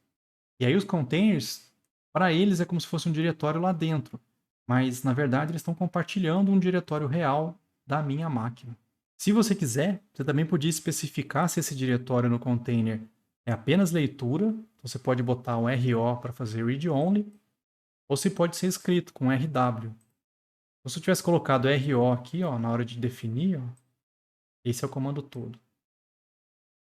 E aí os containers, para eles é como se fosse um diretório lá dentro. Mas, na verdade, eles estão compartilhando um diretório real da minha máquina. Se você quiser, você também podia especificar se esse diretório no container é apenas leitura. Então você pode botar um RO para fazer read only, ou se pode ser escrito com RW. Então, se eu tivesse colocado RO aqui, ó, na hora de definir, ó, esse é o comando todo.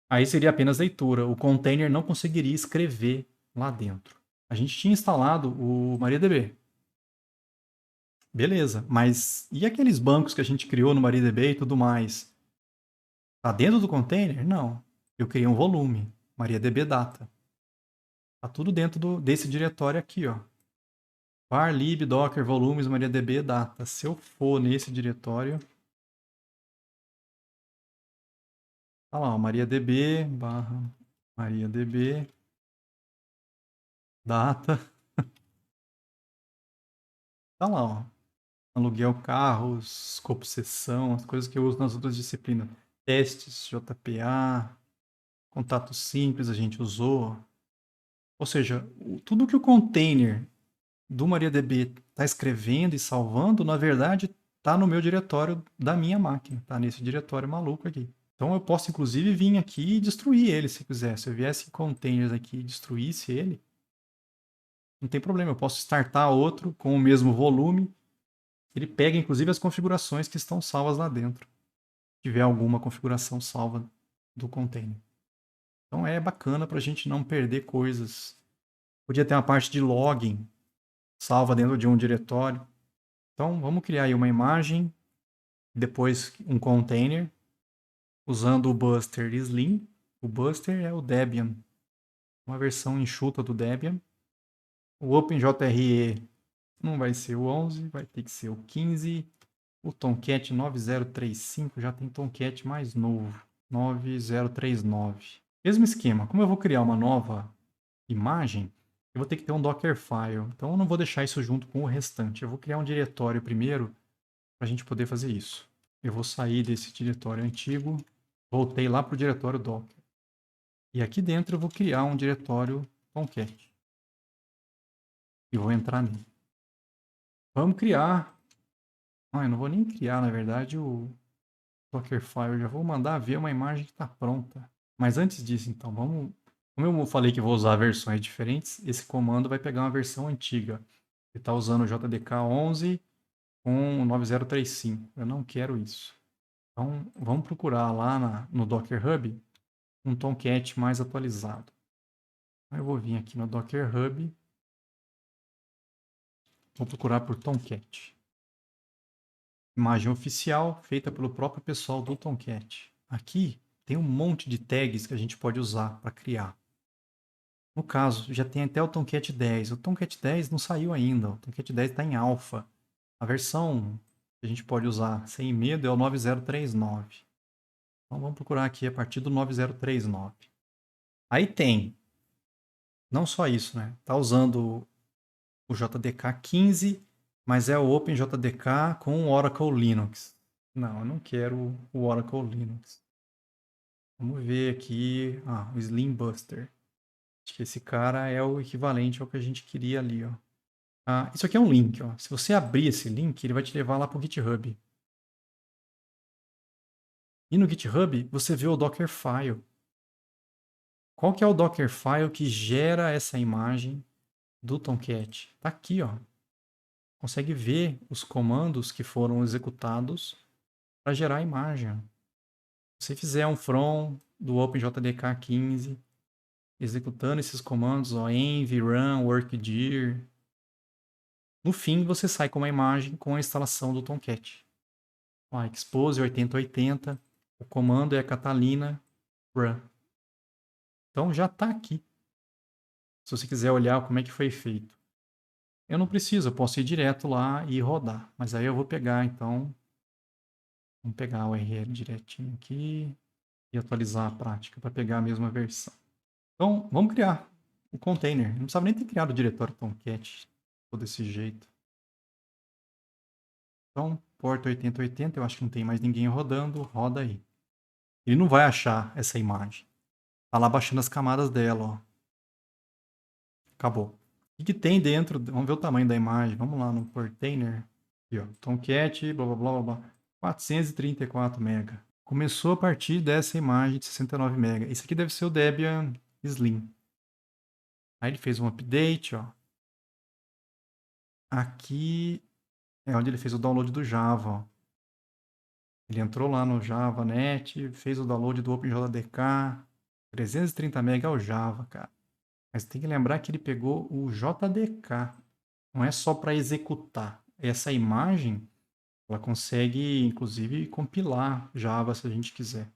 Aí seria apenas leitura. O container não conseguiria escrever lá dentro. A gente tinha instalado o MariaDB. Beleza, mas e aqueles bancos que a gente criou no MariaDB e tudo mais? Tá dentro do container? Não. Eu criei um volume, MariaDB Data. Tá tudo dentro desse diretório aqui, ó. var lib docker volumes MariaDB Data. Se eu for nesse diretório, tá lá, ó, MariaDB barra MariaDB Data. Tá lá, ó. Aluguel carros, escopo sessão, as coisas que eu uso nas outras disciplinas. Testes, JPA, contato simples a gente usou. Ou seja, tudo que o container do MariaDB está escrevendo e salvando, na verdade, está no meu diretório da minha máquina. Está nesse diretório maluco aqui. Então eu posso, inclusive, vir aqui e destruir ele, se quiser. Se eu viesse em containers aqui e destruísse ele, não tem problema. Eu posso startar outro com o mesmo volume. Ele pega, inclusive, as configurações que estão salvas lá dentro. Se tiver alguma configuração salva do container. Então é bacana para a gente não perder coisas. Podia ter uma parte de login salva dentro de um diretório. Então vamos criar aí uma imagem, depois um container, usando o Buster Slim. O Buster é o Debian, uma versão enxuta do Debian. O OpenJRE não vai ser o 11, vai ter que ser o 15. O Tomcat 9035 já tem Tomcat mais novo, 9039. Mesmo esquema, como eu vou criar uma nova imagem, eu vou ter que ter um Dockerfile. Então eu não vou deixar isso junto com o restante. Eu vou criar um diretório primeiro para a gente poder fazer isso. Eu vou sair desse diretório antigo, voltei lá para o diretório Docker. E aqui dentro eu vou criar um diretório Tomcat. E vou entrar nele. Vamos criar. Eu não vou nem criar, na verdade, o Dockerfile. Eu já vou mandar ver uma imagem que está pronta. Mas antes disso, então, vamos. Como eu falei que vou usar versões diferentes, esse comando vai pegar uma versão antiga. Ele está usando o JDK 11 com 9035. Eu não quero isso. Então, vamos procurar lá no Docker Hub um Tomcat mais atualizado. Eu vou vir aqui no Docker Hub. Vou procurar por Tomcat. Imagem oficial feita pelo próprio pessoal do Tomcat. Aqui tem um monte de tags que a gente pode usar para criar. No caso, já tem até o Tomcat 10. O Tomcat 10 não saiu ainda. O Tomcat 10 está em alpha. A versão que a gente pode usar sem medo é o 9039. Então vamos procurar aqui a partir do 9039. Aí tem, não só isso, né? Tá usando o JDK 15 Mas é o OpenJDK com o Oracle Linux. Não, eu não quero o Oracle Linux. Vamos ver aqui. Ah, o Slim Buster. Acho que esse cara é o equivalente ao que a gente queria ali, ó. Ah, isso aqui é um link, ó. Se você abrir esse link, ele vai te levar lá para o GitHub. E no GitHub, você vê o Dockerfile. Qual que é o Dockerfile que gera essa imagem do Tomcat? Tá aqui, ó. Consegue ver os comandos que foram executados para gerar a imagem. Se você fizer um from do OpenJDK 15, executando esses comandos, ó, env, run, workdir, no fim você sai com uma imagem com a instalação do Tomcat. Ó, expose 8080, o comando é Catalina run. Então já está aqui. Se você quiser olhar como é que foi feito. Eu não preciso, eu posso ir direto lá e rodar. Mas aí eu vou pegar, então... Vamos pegar a URL direitinho aqui e atualizar a prática para pegar a mesma versão. Então, vamos criar o container. Não precisava nem ter criado o diretório Tomcat todo desse jeito. Então, porta 8080, eu acho que não tem mais ninguém rodando, roda aí. Ele não vai achar essa imagem. Tá lá baixando as camadas dela, ó. Acabou. O que tem dentro? Vamos ver o tamanho da imagem. Vamos lá no container. Aqui, ó. Tomcat, blá blá blá blá blá. 434 MB. Começou a partir dessa imagem de 69 MB. Isso aqui deve ser o Debian Slim. Aí ele fez um update, ó. Aqui é onde ele fez o download do Java, ó. Ele entrou lá no JavaNet, fez o download do OpenJDK. 330 MB é o Java, cara. Mas tem que lembrar que ele pegou o JDK. Não é só para executar. Essa imagem, ela consegue, inclusive, compilar Java se a gente quiser.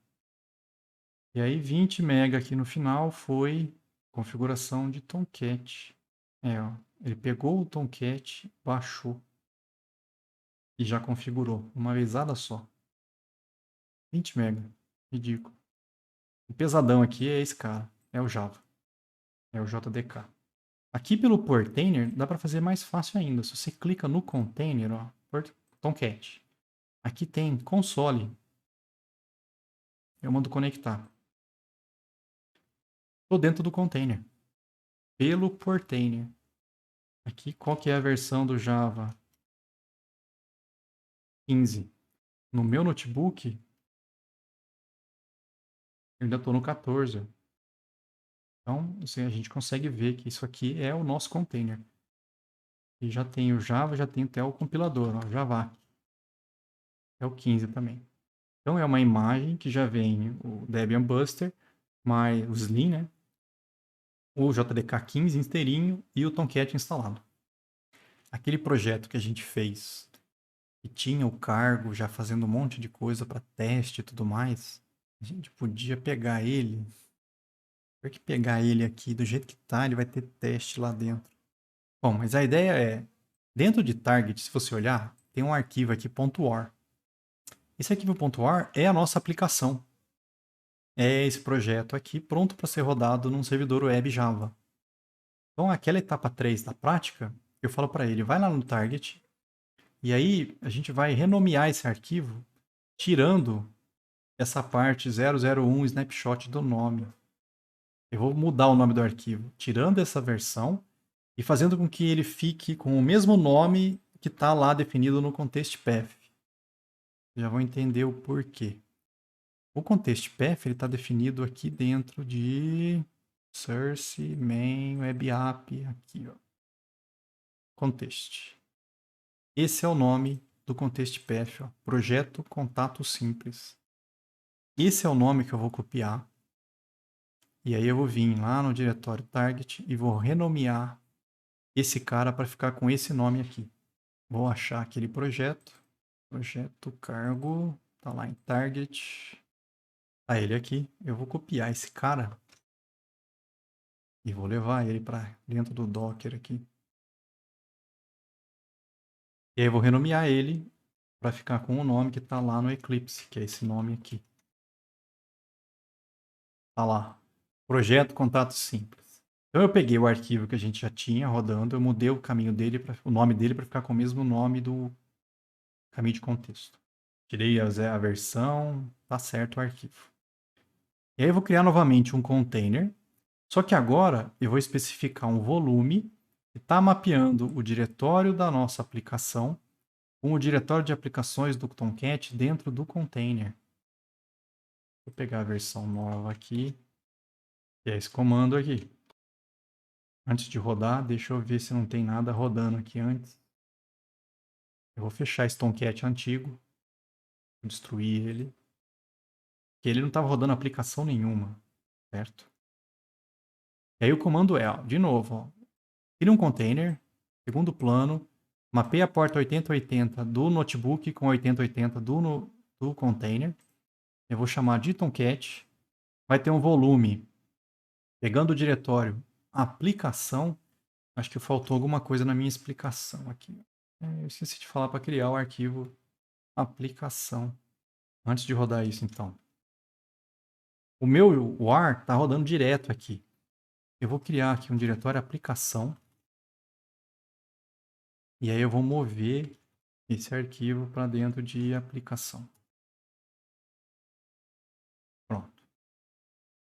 E aí 20 MB aqui no final foi configuração de Tomcat. Ó, ele pegou o Tomcat, baixou e já configurou uma vezada só. 20 MB, ridículo. O pesadão aqui é esse cara, é o Java, é o JDK. Aqui pelo Portainer dá para fazer mais fácil ainda. Se você clica no container, ó, Tomcat, aqui tem console. Eu mando conectar. Estou dentro do container. Pelo Portainer. Aqui, qual que é a versão do Java? 15. No meu notebook, eu ainda estou no 14. Então, assim, a gente consegue ver que isso aqui é o nosso container. E já tem o Java, já tem até o compilador, ó, Java. É o 15 também. Então, é uma imagem que já vem o Debian Buster, mais o Slim, né? O JDK 15 inteirinho e o Tomcat instalado. Aquele projeto que a gente fez e tinha o cargo já fazendo um monte de coisa para teste e tudo mais, a gente podia pegar ele. Por que pegar ele aqui do jeito que tá, ele vai ter teste lá dentro. Bom, mas a ideia é, dentro de target, se você olhar, tem um arquivo aqui .war. Esse arquivo .war é a nossa aplicação. É esse projeto aqui pronto para ser rodado num servidor web Java. Então, aquela etapa 3 da prática, eu falo para ele, vai lá no target, e aí a gente vai renomear esse arquivo, tirando essa parte 001 snapshot do nome. Eu vou mudar o nome do arquivo, tirando essa versão e fazendo com que ele fique com o mesmo nome que está lá definido no context path. Já vão entender o porquê. O context path está definido aqui dentro de source main web app aqui, ó. Context. Esse é o nome do context path, ó, projeto contato simples. Esse é o nome que eu vou copiar. E aí eu vou vir lá no diretório target e vou renomear esse cara para ficar com esse nome aqui. Vou achar aquele projeto cargo, tá lá em target. Tá ele aqui. Eu vou copiar esse cara e vou levar ele para dentro do Docker aqui. E aí eu vou renomear ele para ficar com o nome que tá lá no Eclipse, que é esse nome aqui. Tá lá. Projeto contato simples. Então eu peguei o arquivo que a gente já tinha rodando, eu mudei o caminho dele, o nome dele para ficar com o mesmo nome do caminho de contexto. Tirei a versão, tá certo o arquivo. E aí eu vou criar novamente um container, só que agora eu vou especificar um volume que está mapeando o diretório da nossa aplicação com o diretório de aplicações do Tomcat dentro do container. Vou pegar a versão nova aqui, que é esse comando aqui. Antes de rodar, deixa eu ver se não tem nada rodando aqui antes. Eu vou fechar esse Tomcat antigo, vou destruir ele, porque ele não estava rodando aplicação nenhuma, certo? E aí o comando é, ó, de novo, ó, cria um container, segundo plano, mapeia a porta 8080 do notebook com 8080 do container. Eu vou chamar de Tomcat. Vai ter um volume pegando o diretório aplicação. Acho que faltou alguma coisa na minha explicação aqui. Eu esqueci de falar para criar o arquivo aplicação. Antes de rodar isso, então. O meu WAR está rodando direto aqui. Eu vou criar aqui um diretório aplicação. E aí eu vou mover esse arquivo para dentro de aplicação. Pronto.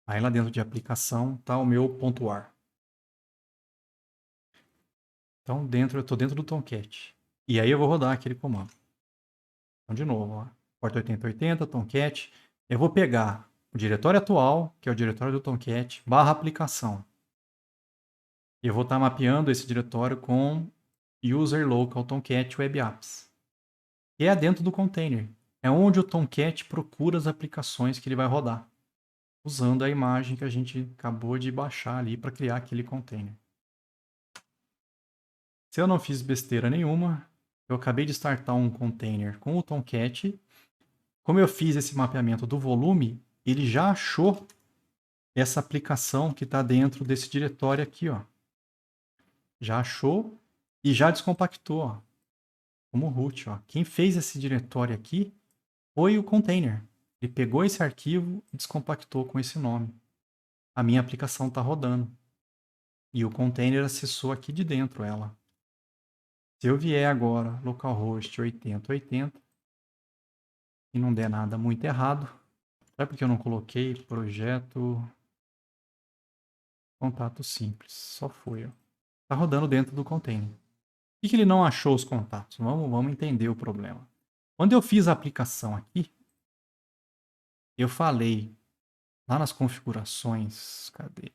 Aí lá dentro de aplicação está o meu .war. Então eu estou dentro do Tomcat. E aí eu vou rodar aquele comando. Então de novo, ó, porta 8080, Tomcat. Eu vou pegar o diretório atual, que é o diretório do Tomcat, barra aplicação. E eu vou estar mapeando esse diretório com user local Tomcat web apps. Que é dentro do container. É onde o Tomcat procura as aplicações que ele vai rodar, usando a imagem que a gente acabou de baixar ali para criar aquele container. Se eu não fiz besteira nenhuma, eu acabei de startar um container com o Tomcat. Como eu fiz esse mapeamento do volume, ele já achou essa aplicação que está dentro desse diretório aqui, ó. Já achou e já descompactou, ó, como root, ó. Quem fez esse diretório aqui foi o container. Ele pegou esse arquivo e descompactou com esse nome. A minha aplicação está rodando. E o container acessou aqui de dentro ela. Se eu vier agora, localhost 8080, e não der nada muito errado, sabe porque eu não coloquei projeto contato simples? Só foi, ó. Tá rodando dentro do container. Por que ele não achou os contatos? Vamos entender o problema. Quando eu fiz a aplicação aqui, eu falei lá nas configurações, cadê?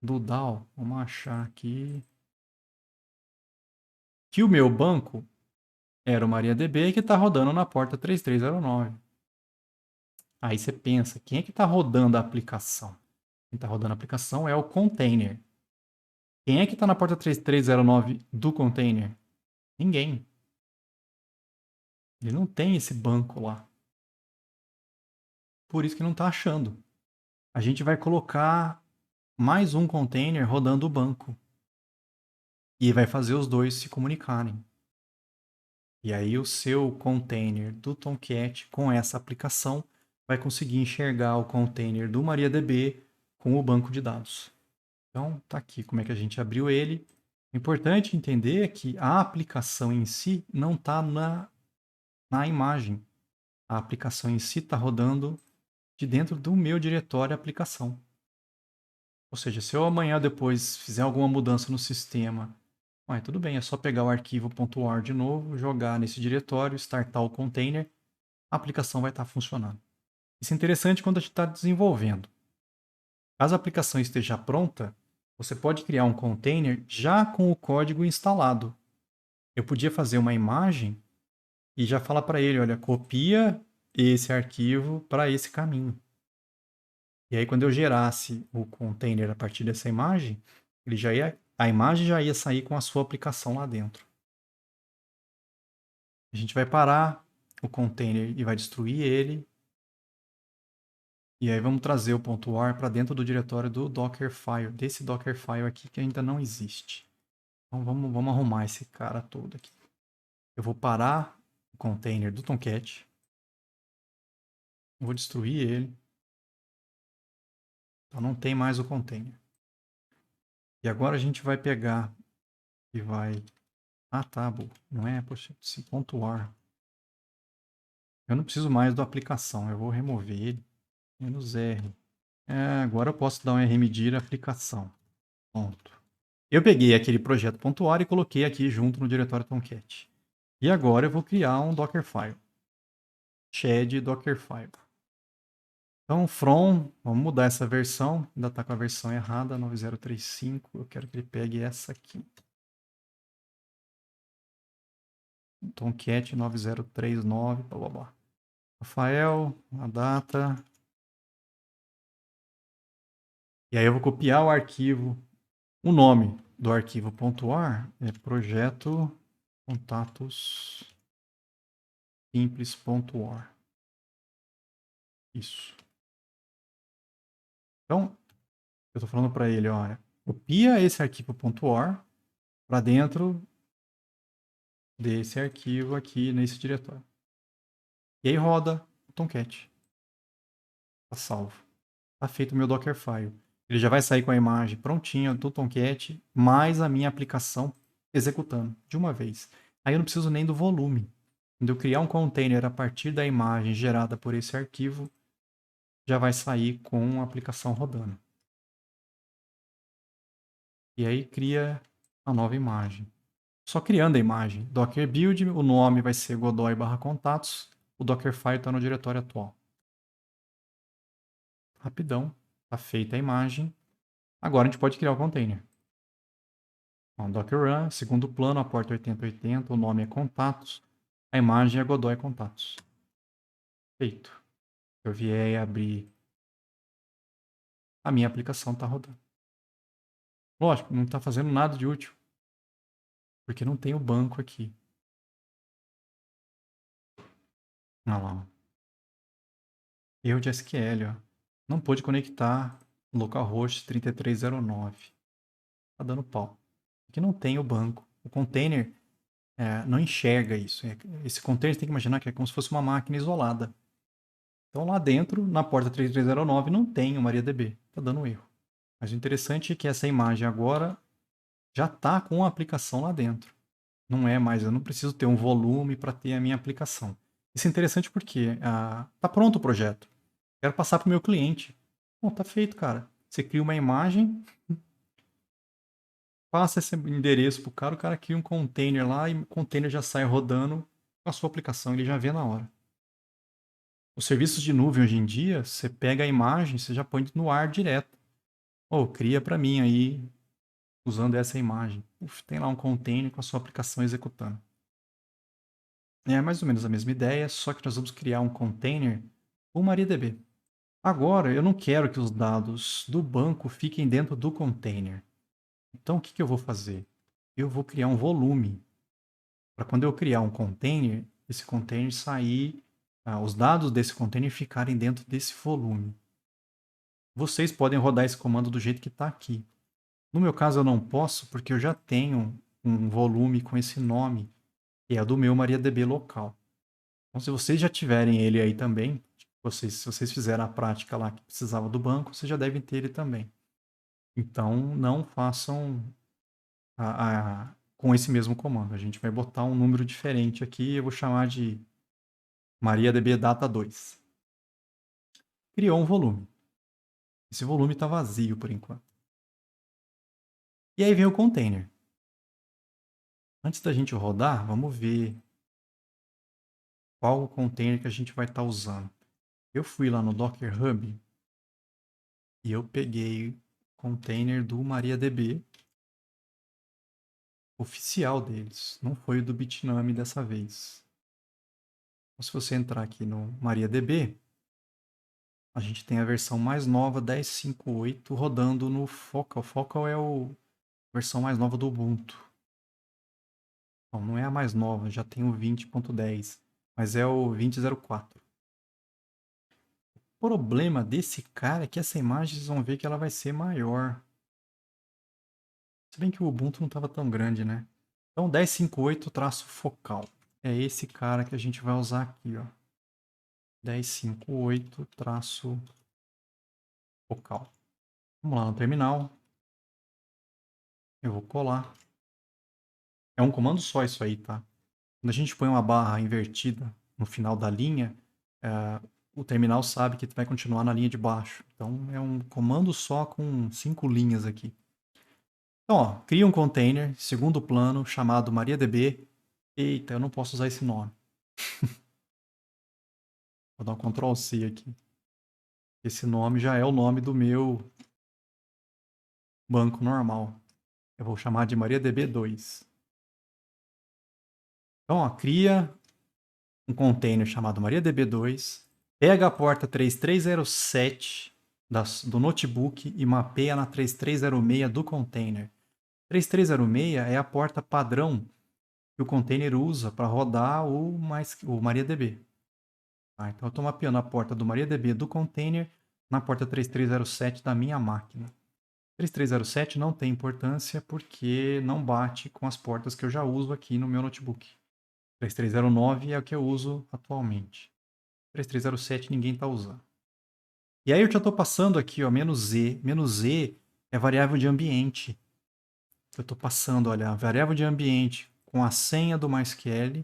Do DAO, vamos achar aqui, que o meu banco era o MariaDB que está rodando na porta 3309. Aí você pensa, quem é que está rodando a aplicação? Quem está rodando a aplicação é o container. Quem é que está na porta 3309 do container? Ninguém. Ele não tem esse banco lá. Por isso que não está achando. A gente vai colocar mais um container rodando o banco. E vai fazer os dois se comunicarem. E aí o seu container do Tomcat com essa aplicação vai conseguir enxergar o container do MariaDB com o banco de dados. Então, tá aqui como é que a gente abriu ele. O importante entender é que a aplicação em si não está na imagem. A aplicação em si está rodando de dentro do meu diretório aplicação. Ou seja, se eu amanhã depois fizer alguma mudança no sistema, tudo bem, é só pegar o arquivo .war de novo, jogar nesse diretório, startar o container, a aplicação vai estar funcionando. Isso é interessante quando a gente está desenvolvendo. Caso a aplicação esteja pronta, você pode criar um container já com o código instalado. Eu podia fazer uma imagem e já falar para ele, olha, copia esse arquivo para esse caminho. E aí quando eu gerasse o container a partir dessa imagem, a imagem já ia sair com a sua aplicação lá dentro. A gente vai parar o container e vai destruir ele. E aí vamos trazer o .war para dentro do diretório do Dockerfile, desse Dockerfile aqui que ainda não existe. Então vamos arrumar esse cara todo aqui. Eu vou parar o container do Tomcat. Vou destruir ele. Então não tem mais o container. E agora a gente vai pegar e vai... Ah, tá, não é, poxa, esse ponto .war. Eu não preciso mais da aplicação, eu vou remover ele. -R. Agora eu posso dar um rmdir aplicação. Ponto. Eu peguei aquele projeto .war e coloquei aqui junto no diretório Tomcat. E agora eu vou criar um Dockerfile. Shed Dockerfile. Então, from, vamos mudar essa versão. Ainda está com a versão errada, 9035. Eu quero que ele pegue essa aqui. Tomcat 9039, blá blá blá. Rafael, a data. E aí eu vou copiar o arquivo. O nome do arquivo .war é projeto contatos simples.war. Isso. Então, eu estou falando para ele, olha, copia esse arquivo .war para dentro desse arquivo aqui nesse diretório. E aí roda o Tomcat. Está salvo. Está feito o meu Dockerfile. Ele já vai sair com a imagem prontinha do Tomcat, mais a minha aplicação executando de uma vez. Aí eu não preciso nem do volume. Quando eu criar um container a partir da imagem gerada por esse arquivo, já vai sair com a aplicação rodando. E aí cria a nova imagem. Só criando a imagem. Docker build, o nome vai ser godoy/contatos, o Dockerfile está no diretório atual. Rapidão, está feita a imagem. Agora a gente pode criar o container. Então, Docker run, segundo plano, a porta 8080, o nome é contatos, a imagem é Godoy contatos. Feito. Se eu vier e abrir, a minha aplicação está rodando. Lógico, não está fazendo nada de útil, porque não tem o banco aqui. Olha lá. Erro de SQL, ó. Não pôde conectar localhost 3309. Tá dando pau. Aqui não tem o banco. O container não enxerga isso. Esse container você tem que imaginar que é como se fosse uma máquina isolada. Então lá dentro, na porta 3309, não tem o MariaDB. Tá dando erro. Mas o interessante é que essa imagem agora já está com a aplicação lá dentro. Não é mais, eu não preciso ter um volume para ter a minha aplicação. Isso é interessante porque tá pronto o projeto. Quero passar para o meu cliente. Bom, tá feito, cara. Você cria uma imagem, passa esse endereço pro cara, o cara cria um container lá e o container já sai rodando com a sua aplicação, ele já vê na hora. Os serviços de nuvem hoje em dia, você pega a imagem, você já põe no ar direto. Ou cria para mim aí, usando essa imagem. Uf, tem lá um container com a sua aplicação executando. É mais ou menos a mesma ideia, só que nós vamos criar um container com MariaDB. Agora, eu não quero que os dados do banco fiquem dentro do container. Então, o que eu vou fazer? Eu vou criar um volume. Para quando eu criar um container, esse container sair, os dados desse container ficarem dentro desse volume. Vocês podem rodar esse comando do jeito que está aqui. No meu caso, eu não posso, porque eu já tenho um volume com esse nome, que é do meu MariaDB local. Então, se vocês já tiverem ele aí também, se vocês fizeram a prática lá que precisava do banco, vocês já devem ter ele também. Então, não façam com esse mesmo comando. A gente vai botar um número diferente aqui, eu vou chamar de MariaDB Data 2. Criou um volume. Esse volume está vazio por enquanto. E aí vem o container. Antes da gente rodar, vamos ver qual o container que a gente vai estar usando. Eu fui lá no Docker Hub e eu peguei o container do MariaDB oficial deles. Não foi o do Bitnami dessa vez. Então, se você entrar aqui no MariaDB, a gente tem a versão mais nova, 10.5.8, rodando no Focal. Focal é a versão mais nova do Ubuntu. Não é a mais nova, já tem o 20.10, mas é o 20.04. O problema desse cara é que essa imagem vocês vão ver que ela vai ser maior. Se bem que o Ubuntu não estava tão grande, né? Então 10.5.8-focal. É esse cara que a gente vai usar aqui, ó. 10.5.8-focal. Vamos lá no terminal. Eu vou colar. É um comando só isso aí, tá? Quando a gente põe uma barra invertida no final da linha, o terminal sabe que vai continuar na linha de baixo. Então é um comando só com 5 linhas aqui. Então, ó, cria um container, segundo plano, chamado MariaDB. Eita, eu não posso usar esse nome. Vou dar um Ctrl C aqui. Esse nome já é o nome do meu banco normal. Eu vou chamar de MariaDB2. Então, ó, cria um container chamado MariaDB2, pega a porta 3307 do notebook e mapeia na 3306 do container. 3306 é a porta padrão que o container usa para rodar o MariaDB. Tá? Então eu estou mapeando a porta do MariaDB do container na porta 3307 da minha máquina. 3307 não tem importância porque não bate com as portas que eu já uso aqui no meu notebook. 3309 é o que eu uso atualmente. 3307 ninguém está usando. E aí eu já estou passando aqui, ó, "-z". "-z" é variável de ambiente. Eu estou passando, olha, a variável de ambiente com a senha do MySQL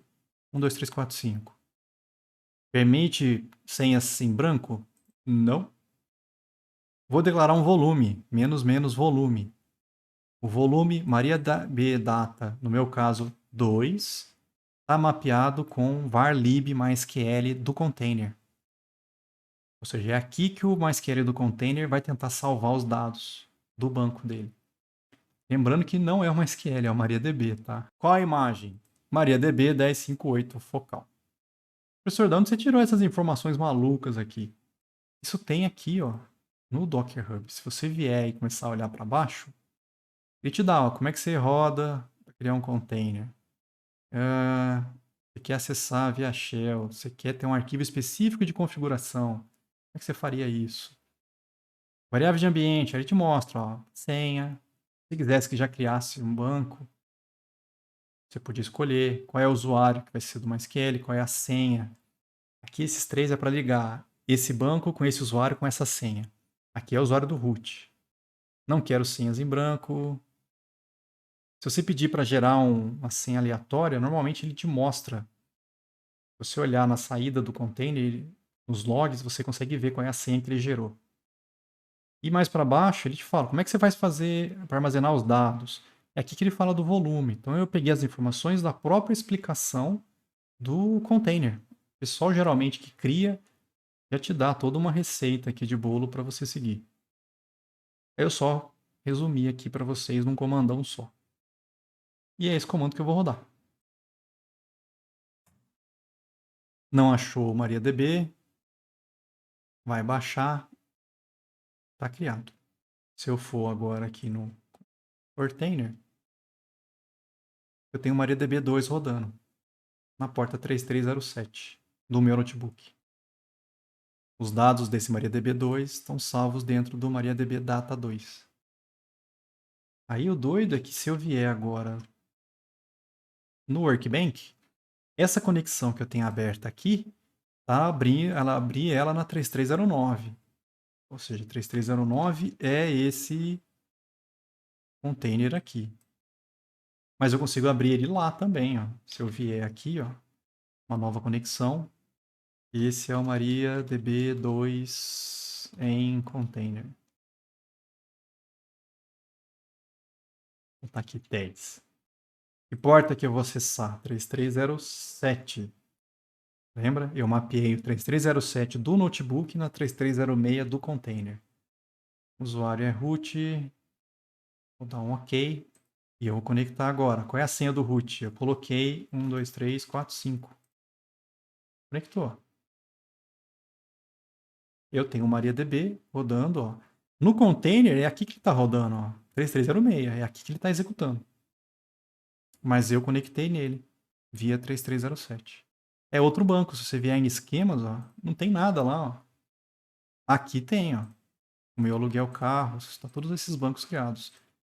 12345. Permite senhas em branco? Não. Vou declarar um volume, --volume. O volume MariaDB Data, no meu caso 2, está mapeado com var_lib MySQL do container. Ou seja, é aqui que o MySQL do container vai tentar salvar os dados do banco dele. Lembrando que não é o MySQL, é o MariaDB, tá? Qual a imagem? MariaDB 1058 focal. Professor, de onde você tirou essas informações malucas aqui? Isso tem aqui, ó, no Docker Hub. Se você vier e começar a olhar para baixo, ele te dá, ó, como é que você roda para criar um container. Você quer acessar via shell, você quer ter um arquivo específico de configuração. Como é que você faria isso? Variável de ambiente, aí ele te mostra, ó, senha. Se quisesse que já criasse um banco, você podia escolher qual é o usuário que vai ser do MySQL, qual é a senha. Aqui esses três é para ligar esse banco com esse usuário com essa senha. Aqui é o usuário do root. Não quero senhas em branco. Se você pedir para gerar uma senha aleatória, normalmente ele te mostra. Se você olhar na saída do container, nos logs, você consegue ver qual é a senha que ele gerou. E mais para baixo, ele te fala como é que você vai fazer para armazenar os dados. É aqui que ele fala do volume. Então eu peguei as informações da própria explicação do container. O pessoal geralmente que cria já te dá toda uma receita aqui de bolo para você seguir. Eu só resumi aqui para vocês num comandão só. E é esse comando que eu vou rodar. Não achou MariaDB, vai baixar, está criado. Se eu for agora aqui no container, eu tenho MariaDB 2 rodando na porta 3307 do meu notebook. Os dados desse MariaDB 2 estão salvos dentro do MariaDB Data 2. Aí o doido é que se eu vier agora no Workbench, essa conexão que eu tenho aberta aqui, ela abri ela na 3309. Ou seja, 3309 é esse container aqui. Mas eu consigo abrir ele lá também, ó. Se eu vier aqui, ó, uma nova conexão, esse é o MariaDB2 em container. Vou botar aqui 10. Que porta que eu vou acessar? 3307. Lembra? Eu mapeei o 3307 do notebook na 3306 do container. O usuário é root. Vou dar um OK. E eu vou conectar agora. Qual é a senha do root? Eu coloquei 1, 2, 3, 4, 5. Conectou. Eu tenho o MariaDB rodando, ó. No container é aqui que ele está rodando, ó. 3306. É aqui que ele está executando. Mas eu conectei nele via 3307. É outro banco. Se você vier em esquemas, ó, não tem nada lá, ó. Aqui tem, ó. O meu aluguel carro, está todos esses bancos criados.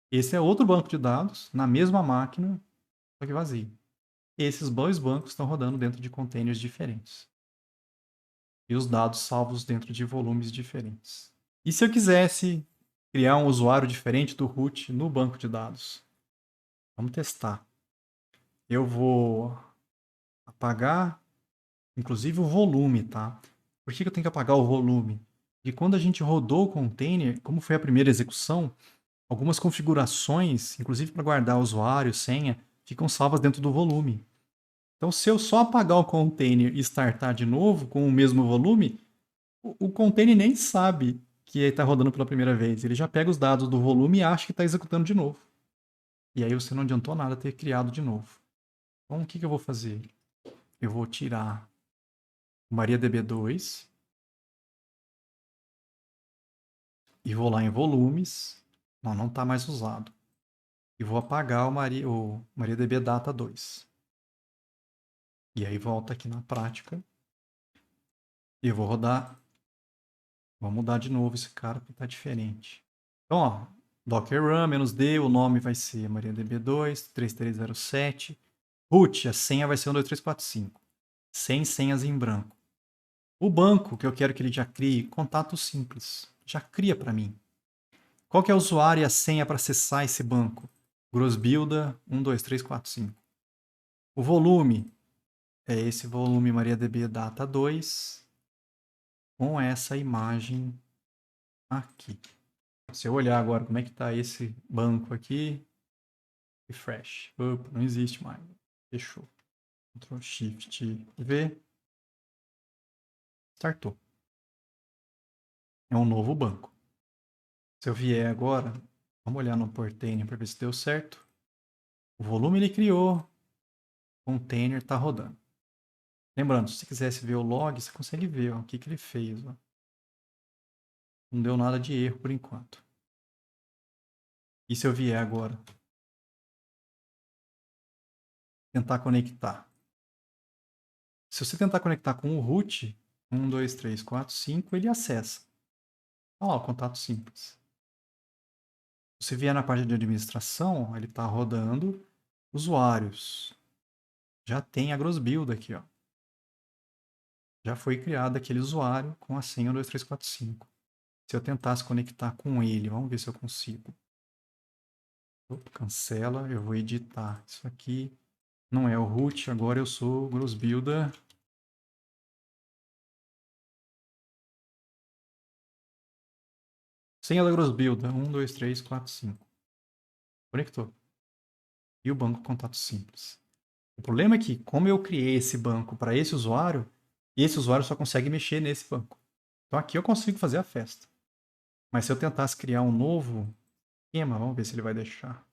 Esse é outro banco de dados na mesma máquina, só que vazio. Esses dois bancos estão rodando dentro de containers diferentes. E os dados salvos dentro de volumes diferentes. E se eu quisesse criar um usuário diferente do root no banco de dados? Vamos testar. Eu vou apagar, inclusive, o volume, tá? Por que eu tenho que apagar o volume? Porque quando a gente rodou o container, como foi a primeira execução, algumas configurações, inclusive para guardar usuário, senha, ficam salvas dentro do volume. Então, se eu só apagar o container e startar de novo com o mesmo volume, o container nem sabe que ele está rodando pela primeira vez. Ele já pega os dados do volume e acha que está executando de novo. E aí você não adiantou nada ter criado de novo. Então, o que eu vou fazer? Eu vou tirar o MariaDB2 e vou lá em volumes. Não está mais usado. E vou apagar o MariaDB Data 2. E aí volta aqui na prática. E eu vou rodar. Vou mudar de novo esse cara porque está diferente. Então, ó, Docker run -d, o nome vai ser MariaDB2 3307. Root, a senha vai ser 12345. Sem senhas em branco. O banco que eu quero que ele já crie, contato simples. Já cria para mim. Qual que é o usuário e a senha para acessar esse banco? Grossbuilder 12345. O volume é esse volume MariaDB Data 2 com essa imagem aqui. Se eu olhar agora como é que está esse banco aqui, refresh. Opa, não existe mais. Fechou. Ctrl Shift V. Startou. É um novo banco. Se eu vier agora, vamos olhar no Portainer para ver se deu certo. O volume ele criou, o container está rodando. Lembrando, se você quisesse ver o log, você consegue ver ó, o que ele fez. Ó. Não deu nada de erro por enquanto. E se eu vier agora, tentar conectar. Se você tentar conectar com o root, 1, 2, 3, 4, 5, ele acessa. Olha lá o contato simples. Se você vier na parte de administração, ele está rodando usuários. Já tem a Grossbuild aqui, ó. Já foi criado aquele usuário com a senha 12345. Se eu tentasse conectar com ele, vamos ver se eu consigo. Opa, cancela, eu vou editar. Isso aqui não é o root, agora eu sou o Grossbuilder. Senha da Grossbuilder, 1, 2, 3, 4, 5. Conectou. E o banco contato simples. O problema é que, como eu criei esse banco para esse usuário, e esse usuário só consegue mexer nesse banco. Então aqui eu consigo fazer a festa. Mas se eu tentasse criar um novo esquema, vamos ver se ele vai deixar.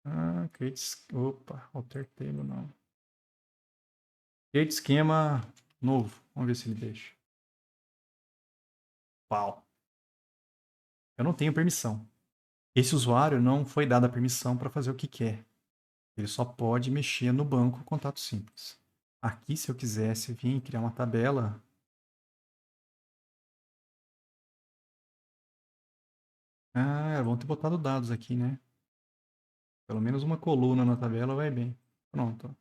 Ah, create... Opa, alter table não. Create esquema novo. Vamos ver se ele deixa. Pau. Eu não tenho permissão. Esse usuário não foi dada a permissão para fazer o que quer. Ele só pode mexer no banco contato simples. Aqui, se eu quisesse vir criar uma tabela, vão ter botado dados aqui, né? Pelo menos uma coluna na tabela vai bem. Pronto.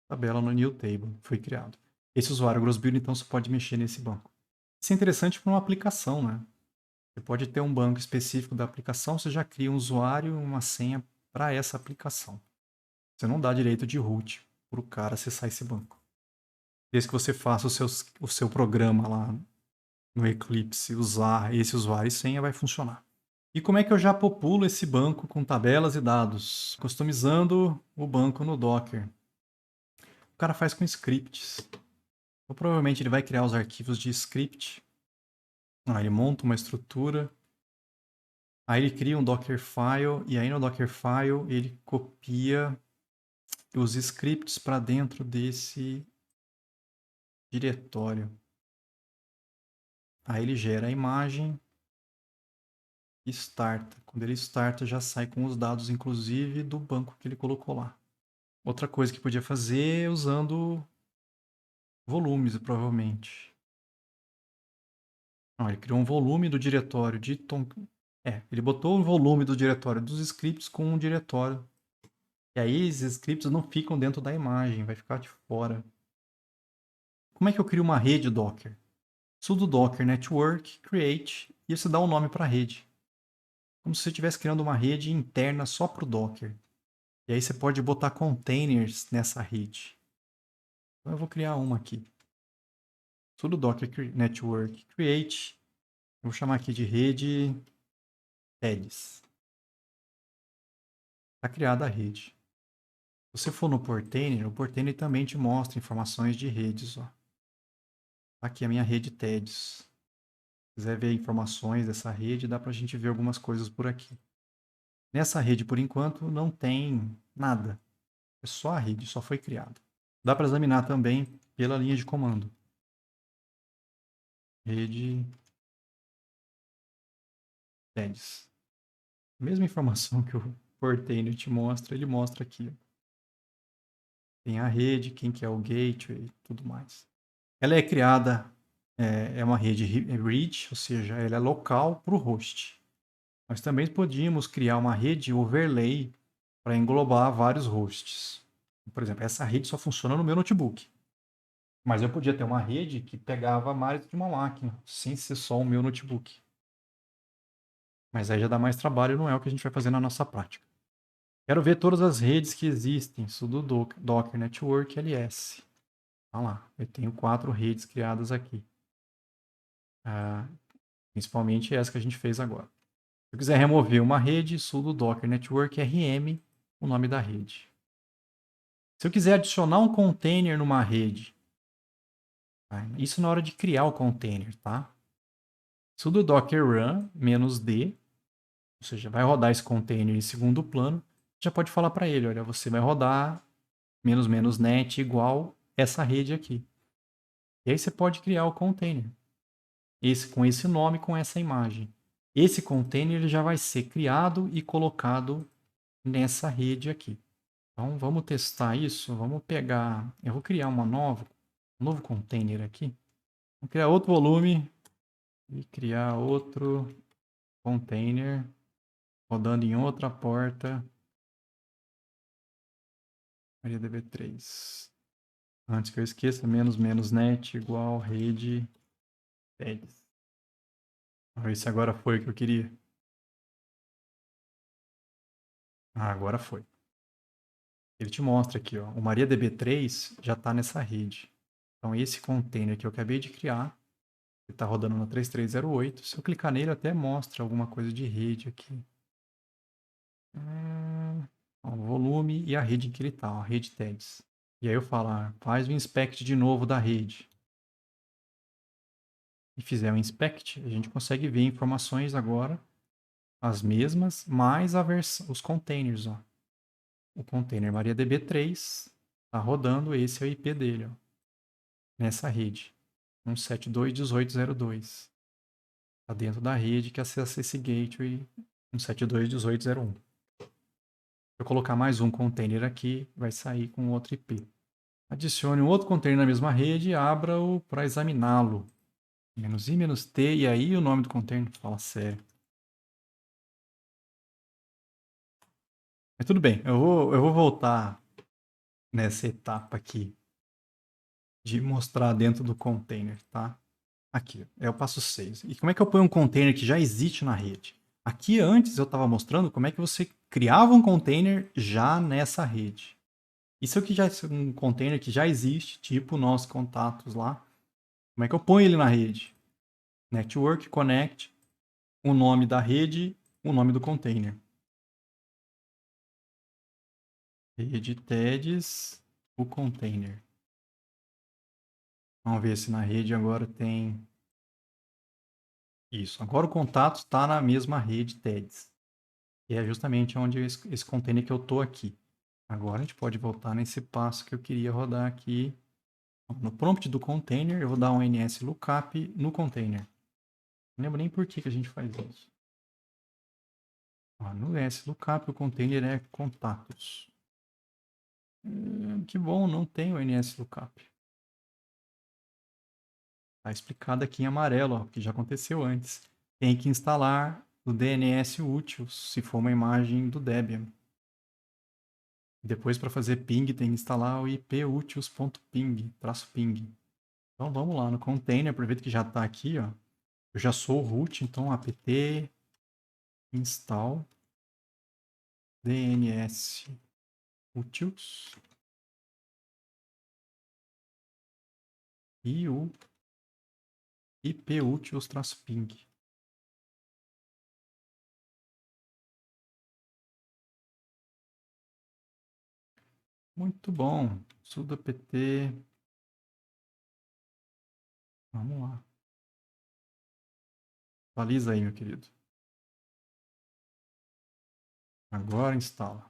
Tabela no new table foi criado. Esse usuário Grossbuild, então, só pode mexer nesse banco. Isso é interessante para uma aplicação, né? Você pode ter um banco específico da aplicação, você já cria um usuário e uma senha para essa aplicação. Você não dá direito de root para o cara acessar esse banco. Desde que você faça o seu programa lá no Eclipse, usar esse usuário e senha, vai funcionar. E como é que eu já populo esse banco com tabelas e dados? Customizando o banco no Docker. O cara faz com scripts. Então, provavelmente ele vai criar os arquivos de script. Ele monta uma estrutura. Aí ele cria um Dockerfile. E aí no Dockerfile ele copia os scripts para dentro desse diretório. Aí ele gera a imagem e starta. Quando ele starta, já sai com os dados, inclusive, do banco que ele colocou lá. Outra coisa que podia fazer usando volumes, provavelmente. Não, ele criou um volume do diretório de Tom... ele botou o volume do diretório dos scripts com um diretório. E aí esses scripts não ficam dentro da imagem, vai ficar de fora. Como é que eu crio uma rede Docker? Sudo docker network create e você dá um nome para a rede. como se você estivesse criando uma rede interna só para o Docker. E aí você pode botar containers nessa rede. Então eu vou criar uma aqui. Tudo Docker Network Create. Eu vou chamar aqui de rede TEDS. Está criada a rede. Se você for no Portainer, o Portainer também te mostra informações de redes. Ó. Aqui é a minha rede TEDS. Se quiser ver informações dessa rede, dá para a gente ver algumas coisas por aqui. Nessa rede, por enquanto, não tem nada. É só a rede, só foi criada. Dá para examinar também pela linha de comando. Rede TEDS. Mesma informação que o Portainer te mostra, ele mostra aqui. Tem a rede, quem que é o gateway e tudo mais. Ela é criada, é uma rede read, ou seja, ela é local para o host. Nós também podíamos criar uma rede overlay para englobar vários hosts. Por exemplo, essa rede só funciona no meu notebook. Mas eu podia ter uma rede que pegava mais de uma máquina, sem ser só o meu notebook. Mas aí já dá mais trabalho, não é o que a gente vai fazer na nossa prática. Quero ver todas as redes que existem, sudo Docker Network LS. Olha lá, eu tenho 4 redes criadas aqui. Principalmente essa que a gente fez agora. Se eu quiser remover uma rede, sudo Docker Network RM, o nome da rede. Se eu quiser adicionar um container numa rede, tá? Isso na hora de criar o container, tá? Sudo Docker Run -d, ou seja, vai rodar esse container em segundo plano. Já pode falar para ele, olha, você vai rodar --net igual essa rede aqui. E aí você pode criar o container. Com esse nome, com essa imagem. Esse container ele já vai ser criado e colocado nessa rede aqui. Então vamos testar isso. Vamos pegar. Eu vou criar um novo container aqui. Vou criar outro volume e criar outro container rodando em outra porta. MariaDB3. Antes que eu esqueça, -net igual rede TEDS. Vamos ver se agora foi o que eu queria. Agora foi. Ele te mostra aqui, ó, o MariaDB3 já está nessa rede. Então, esse container que eu acabei de criar, ele está rodando no 3308. Se eu clicar nele, até mostra alguma coisa de rede aqui. O volume e a rede em que ele está, a rede TEDS. E aí eu falo, faz o inspect de novo da rede. E fizer o inspect, a gente consegue ver informações agora, as mesmas, mais os containers. Ó. O container MariaDB3 está rodando, esse é o IP dele, ó, nessa rede. 172.18.02. Está dentro da rede que acessa esse gateway 172.18.01. Se eu colocar mais um container aqui, vai sair com outro IP. Adicione um outro container na mesma rede e abra-o para examiná-lo. -i, -t, e aí o nome do container. Fala sério. Mas tudo bem, eu vou voltar nessa etapa aqui de mostrar dentro do container, tá? Aqui, é o passo 6. E como é que eu ponho um container que já existe na rede? Aqui antes eu estava mostrando como é que você criava um container já nessa rede. Isso aqui já é um container que já existe, tipo nossos contatos lá. Como é que eu ponho ele na rede? Network Connect, o nome da rede, o nome do container. Rede TEDS, o container. Vamos ver se na rede agora tem isso. Agora o contato está na mesma rede TEDS. E é justamente onde esse container que eu estou aqui. Agora a gente pode voltar nesse passo que eu queria rodar aqui. No prompt do container, eu vou dar um NSLookup no container. Não lembro nem por que a gente faz isso. No NSLookup, o container é contatos. Que bom, não tem o NSLookup. Está explicado aqui em amarelo, ó, que já aconteceu antes. Tem que instalar o DNS útil, se for uma imagem do Debian. Depois, para fazer ping, tem que instalar o iputils.ping, -ping. Então, vamos lá no container, aproveita que já está aqui, ó. Eu já sou o root, então apt install DNS utils e o IP utils-ping. Muito bom. Sudo apt. Vamos lá. Atualiza aí, meu querido. Agora instala.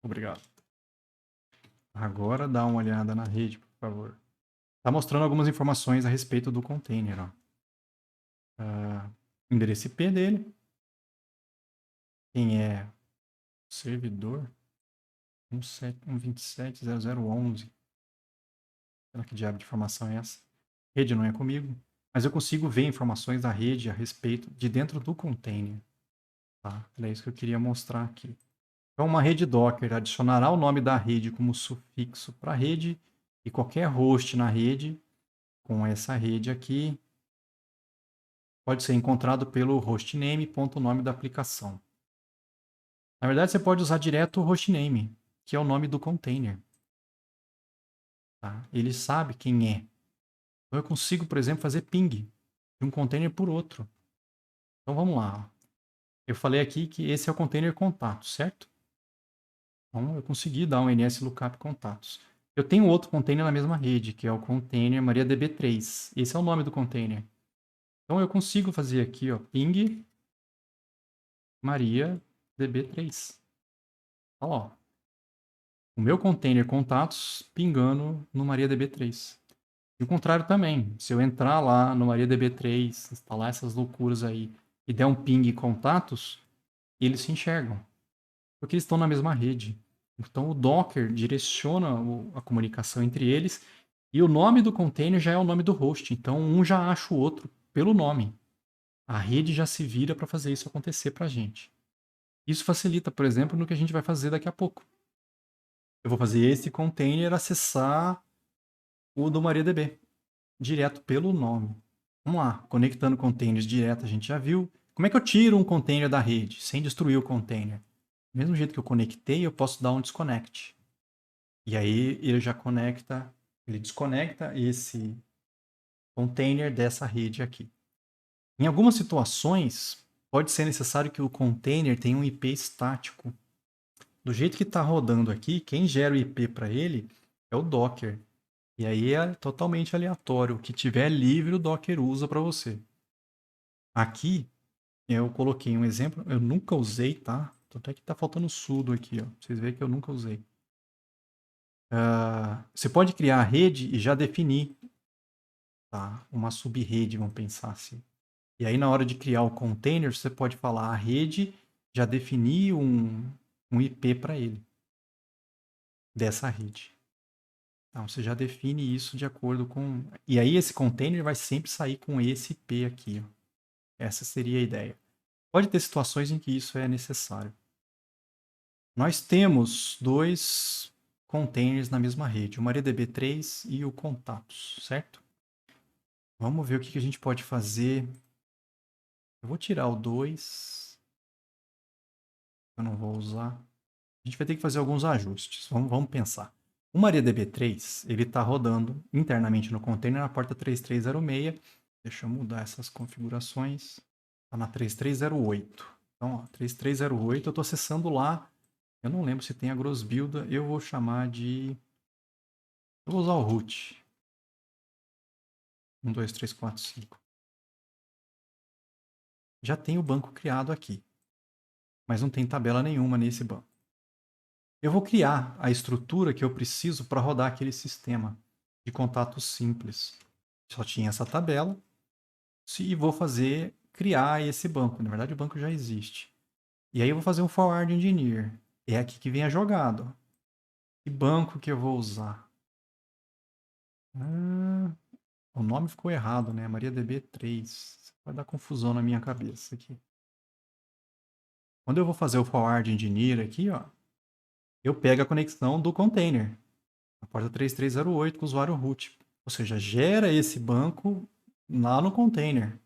Obrigado. Agora dá uma olhada na rede, por favor. Está mostrando algumas informações a respeito do container. Ó. Endereço IP dele. Quem é o servidor? 127.0.0.11. Será que diabo de informação é essa? Rede não é comigo. Mas eu consigo ver informações da rede a respeito de dentro do container. Tá? É isso que eu queria mostrar aqui. Então, uma rede Docker adicionará o nome da rede como sufixo para a rede e qualquer host na rede com essa rede aqui pode ser encontrado pelo hostname.nome da aplicação. Na verdade, você pode usar direto o hostname, que é o nome do container. Tá? Ele sabe quem é. Então, eu consigo, por exemplo, fazer ping de um container por outro. Então, vamos lá. Eu falei aqui que esse é o container contato, certo? Então, eu consegui dar um NSLookup contatos. Eu tenho outro container na mesma rede, que é o container MariaDB3. Esse é o nome do container. Então, eu consigo fazer aqui, ó, ping MariaDB3. Olha lá, ó. O meu container contatos pingando no MariaDB3. E o contrário também. Se eu entrar lá no MariaDB3, instalar essas loucuras aí e der um ping contatos, eles se enxergam. Porque eles estão na mesma rede. Então o Docker direciona a comunicação entre eles e o nome do container já é o nome do host. Então um já acha o outro pelo nome. A rede já se vira para fazer isso acontecer para a gente. Isso facilita, por exemplo, no que a gente vai fazer daqui a pouco. Eu vou fazer esse container acessar o do MariaDB, direto pelo nome. Vamos lá, conectando containers direto, a gente já viu. Como é que eu tiro um container da rede sem destruir o container? Do mesmo jeito que eu conectei, eu posso dar um disconnect. E aí ele já conecta, ele desconecta esse container dessa rede aqui. Em algumas situações, pode ser necessário que o container tenha um IP estático. Do jeito que está rodando aqui, quem gera o IP para ele é o Docker. E aí é totalmente aleatório. O que tiver livre, o Docker usa para você. Aqui, eu coloquei um exemplo. Eu nunca usei, tá? Tanto é que está faltando sudo aqui, ó. Pra vocês verem que eu nunca usei. Você pode criar a rede e já definir, tá? Uma sub-rede, vamos pensar assim. E aí, na hora de criar o container, você pode falar a rede, já definir um IP para ele, dessa rede. Então, você já define isso de acordo com... E aí, esse container vai sempre sair com esse IP aqui. Ó. Essa seria a ideia. Pode ter situações em que isso é necessário. Nós temos dois containers na mesma rede, o MariaDB3 e o Contatos, certo? Vamos ver o que a gente pode fazer. Eu vou tirar o 2. Eu não vou usar. A gente vai ter que fazer alguns ajustes. Vamos pensar. O MariaDB3, ele está rodando internamente no container na porta 3306. Deixa eu mudar essas configurações. Está na 3308. Então, ó, 3308, eu estou acessando lá. Eu não lembro se tem a gross build. Eu vou chamar de... Eu vou usar o root. 1, 2, 3, 4, 5. Já tem o banco criado aqui. Mas não tem tabela nenhuma nesse banco. Eu vou criar a estrutura que eu preciso para rodar aquele sistema de contatos simples. Só tinha essa tabela. E vou criar esse banco. Na verdade, o banco já existe. E aí eu vou fazer um forward engineer. É aqui que vem a jogada. Que banco que eu vou usar? O nome ficou errado, né? MariaDB3. Vai dar confusão na minha cabeça aqui. Quando eu vou fazer o forward engineer aqui, ó, eu pego a conexão do container. A porta 3308 com o usuário root. Ou seja, gera esse banco lá no container.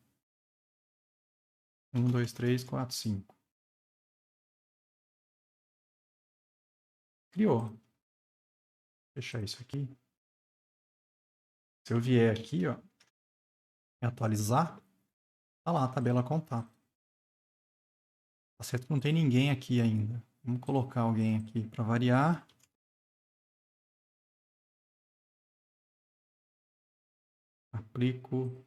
Um, dois, três, quatro, cinco. Criou. Vou fechar isso aqui. Se eu vier aqui, ó, e atualizar, tá lá a tabela contar. Tá certo que não tem ninguém aqui ainda. Vamos colocar alguém aqui para variar. Aplico,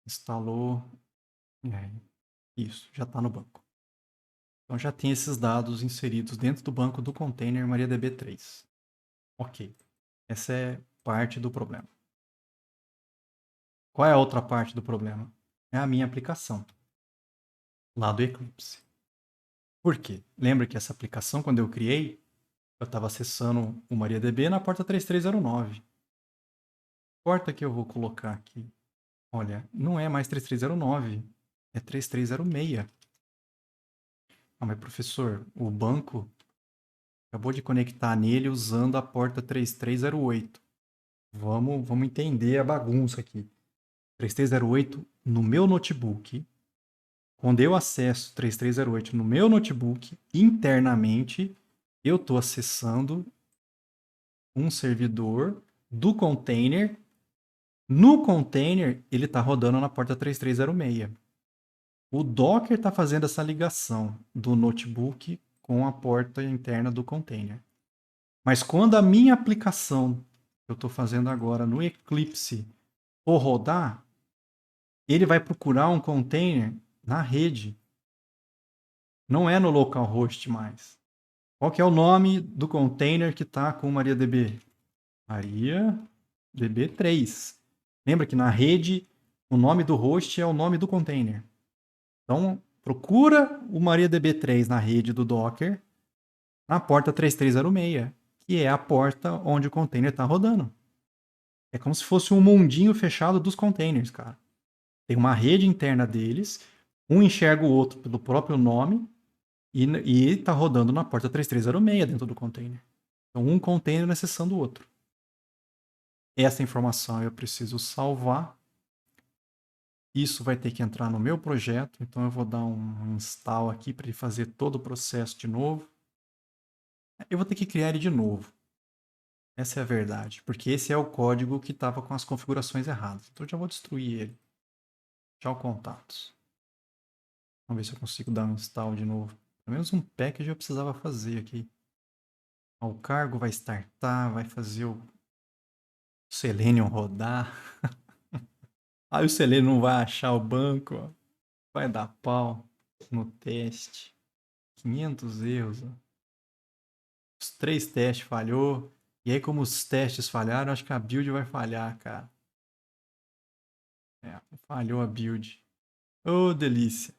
instalou. Isso, já está no banco. Então já tem esses dados inseridos dentro do banco do container MariaDB3. Ok, essa é parte do problema. Qual é a outra parte do problema? É a minha aplicação, lá do Eclipse. Por quê? Lembra que essa aplicação, quando eu criei, eu estava acessando o MariaDB na porta 3309. A porta que eu vou colocar aqui, olha, não é mais 3309, é 3306. Ah, mas professor, o banco acabou de conectar nele usando a porta 3308. Vamos entender a bagunça aqui. 3308 no meu notebook. Quando eu acesso 3308 no meu notebook, internamente, eu estou acessando um servidor do container. No container, ele está rodando na porta 3306. O Docker está fazendo essa ligação do notebook com a porta interna do container. Mas quando a minha aplicação que eu estou fazendo agora no Eclipse for rodar, ele vai procurar um container na rede. Não é no localhost mais. Qual que é o nome do container que está com MariaDB? MariaDB3. Lembra que na rede o nome do host é o nome do container. Então, procura o MariaDB3 na rede do Docker, na porta 3306, que é a porta onde o container está rodando. É como se fosse um mundinho fechado dos containers, cara. Tem uma rede interna deles, um enxerga o outro pelo próprio nome e está rodando na porta 3306 dentro do container. Então, um container acessando o outro. Essa informação eu preciso salvar. Isso vai ter que entrar no meu projeto, então eu vou dar um install aqui para ele fazer todo o processo de novo. Eu vou ter que criar ele de novo. Essa é a verdade, porque esse é o código que estava com as configurações erradas. Então eu já vou destruir ele. Tchau, contatos. Vamos ver se eu consigo dar um install de novo. Pelo menos um package eu precisava fazer aqui. O cargo vai startar, vai fazer o Selenium rodar. Aí o Selenium não vai achar o banco, ó. Vai dar pau no teste. 500 erros. Ó. Os 3 testes falhou. E aí, como os testes falharam, acho que a build vai falhar, cara. É, falhou a build. Ô, delícia.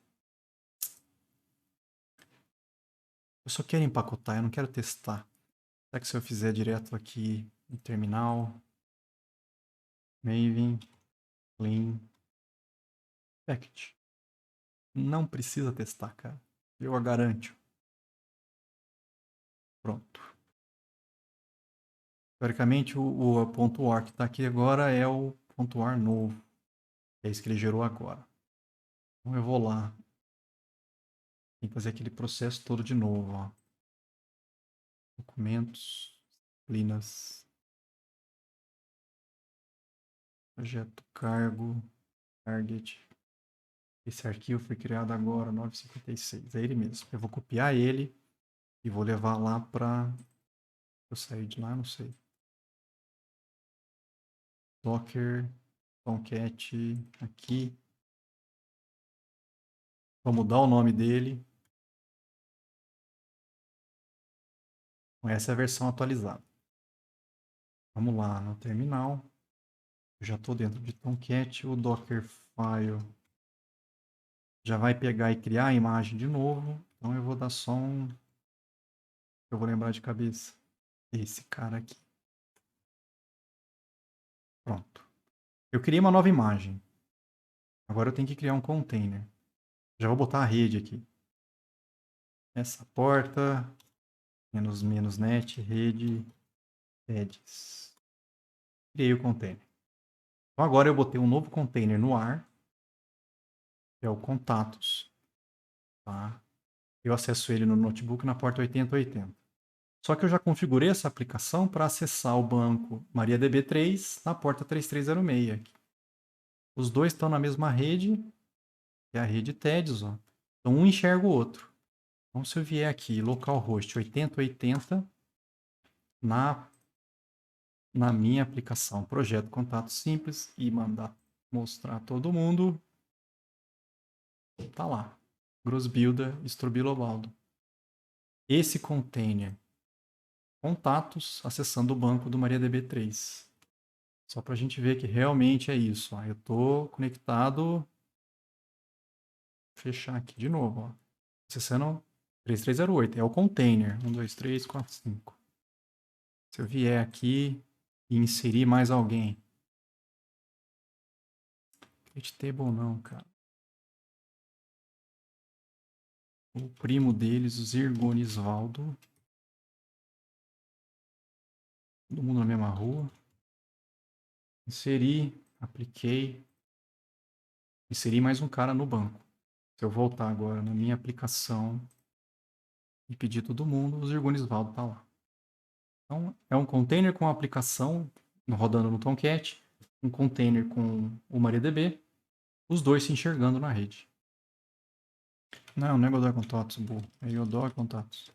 Eu só quero empacotar, eu não quero testar. Será que se eu fizer direto aqui no terminal, Maven, clean, package. Não precisa testar, cara. Eu a garanto. Pronto. Teoricamente, o ponto .war que está aqui agora é o ponto .war novo. É isso que ele gerou agora. Então eu vou lá. Tem que fazer aquele processo todo de novo. Ó. Documentos, disciplinas, projeto, cargo, target. Esse arquivo foi criado agora, 956. É ele mesmo. Eu vou copiar ele e vou levar lá para... Eu sair de lá, não sei. Docker, Tomcat, aqui. Vou mudar o nome dele. Essa é a versão atualizada. Vamos lá no terminal. Eu já estou dentro de Tomcat. O Dockerfile já vai pegar e criar a imagem de novo. Então eu vou dar só um... Eu vou lembrar de cabeça. Esse cara aqui. Pronto. Eu criei uma nova imagem. Agora eu tenho que criar um container. Já vou botar a rede aqui. Essa porta, menos net, rede, pads. Criei o container. Então agora eu botei um novo container no ar. que é o Contatos, tá? Eu acesso ele no notebook na porta 8080. Só que eu já configurei essa aplicação para acessar o banco MariaDB3 na porta 3306. Os dois estão na mesma rede, que é a rede TEDS, ó. Então um enxerga o outro. Então se eu vier aqui, localhost 8080, na minha aplicação Projeto Contato Simples e mandar mostrar a todo mundo, tá lá. Grossbuilder Strobilobaldo. Esse container contatos acessando o banco do MariaDB3. Só para a gente ver que realmente é isso. Ó. Eu estou conectado. Vou fechar aqui de novo. Ó. Acessando 3308. É o container. 1, 2, 3, 4, 5. Se eu vier aqui e inserir mais alguém. Create table não, cara. O primo deles, o Zirgonisvaldo. Todo mundo na mesma rua. Inseri, apliquei. Inseri mais um cara no banco. Se eu voltar agora na minha aplicação e pedir todo mundo, o Zirgonisvaldo está lá. Então, é um container com a aplicação rodando no Tomcat, um container com o MariaDB, os dois se enxergando na rede. Não é Godot Contatos, burro. É Godot Contatos.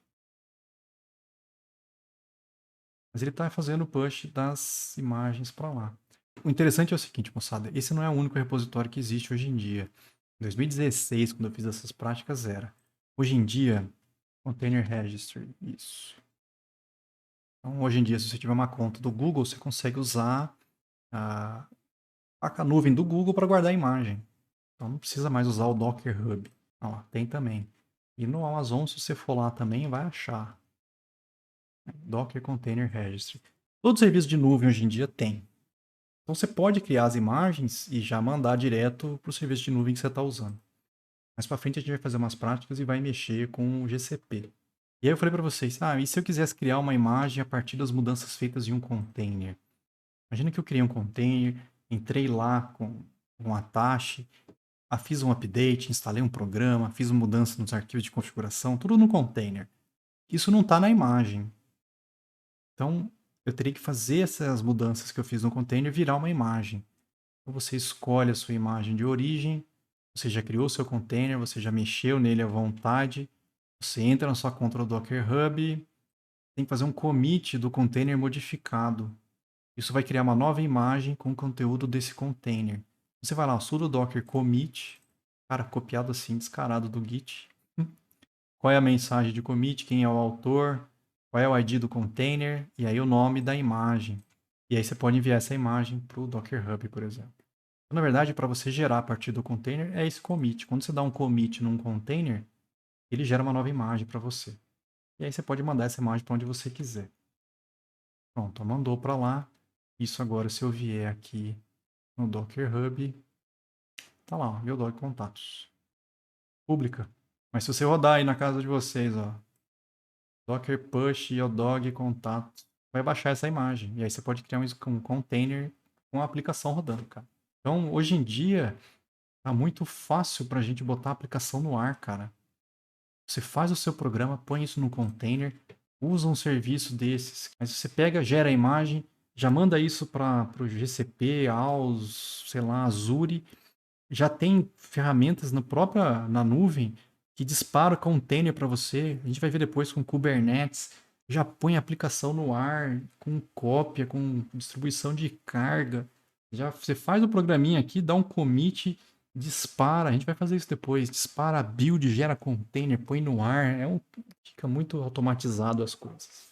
Mas ele está fazendo o push das imagens para lá. O interessante é o seguinte, moçada. Esse não é o único repositório que existe hoje em dia. Em 2016, quando eu fiz essas práticas, era. Hoje em dia, Container Registry, isso. Então, hoje em dia, se você tiver uma conta do Google, você consegue usar a nuvem do Google para guardar a imagem. Então, não precisa mais usar o Docker Hub. Olha lá, tem também. E no Amazon, se você for lá também, vai achar. Docker Container Registry. Todo serviço de nuvem hoje em dia tem. Então você pode criar as imagens e já mandar direto para o serviço de nuvem que você está usando. Mais para frente a gente vai fazer umas práticas e vai mexer com o GCP. E aí eu falei para vocês, e se eu quisesse criar uma imagem a partir das mudanças feitas em um container? Imagina que eu criei um container, entrei lá com um Apache, fiz um update, instalei um programa, fiz uma mudança nos arquivos de configuração, tudo no container. Isso não está na imagem. Então, eu teria que fazer essas mudanças que eu fiz no container virar uma imagem. Então, você escolhe a sua imagem de origem, você já criou o seu container, você já mexeu nele à vontade, você entra na sua conta do Docker Hub, tem que fazer um commit do container modificado. Isso vai criar uma nova imagem com o conteúdo desse container. Você vai lá, sudo docker commit, cara, copiado assim, descarado do Git. Qual é a mensagem de commit, quem é o autor, qual é o ID do container, e aí o nome da imagem. E aí você pode enviar essa imagem para o Docker Hub, por exemplo. Então, na verdade, para você gerar a partir do container, é esse commit. Quando você dá um commit num container, ele gera uma nova imagem para você. E aí você pode mandar essa imagem para onde você quiser. Pronto, mandou para lá. Isso agora, se eu vier aqui no Docker Hub, tá lá, ó, Yodog Contatos. Pública. Mas se você rodar aí na casa de vocês, ó, Docker Push Yodog Contatos, vai baixar essa imagem. E aí você pode criar um container com a aplicação rodando, cara. Então, hoje em dia, tá muito fácil pra gente botar a aplicação no ar, cara. Você faz o seu programa, põe isso no container, usa um serviço desses. Mas você pega, gera a imagem, já manda isso para o GCP, AWS, sei lá, Azure. Já tem ferramentas na nuvem que dispara container para você. A gente vai ver depois com Kubernetes. Já põe a aplicação no ar, com cópia, com distribuição de carga. Já você faz o programinha aqui, dá um commit, dispara. A gente vai fazer isso depois. Dispara a build, gera container, põe no ar. Fica muito automatizado as coisas.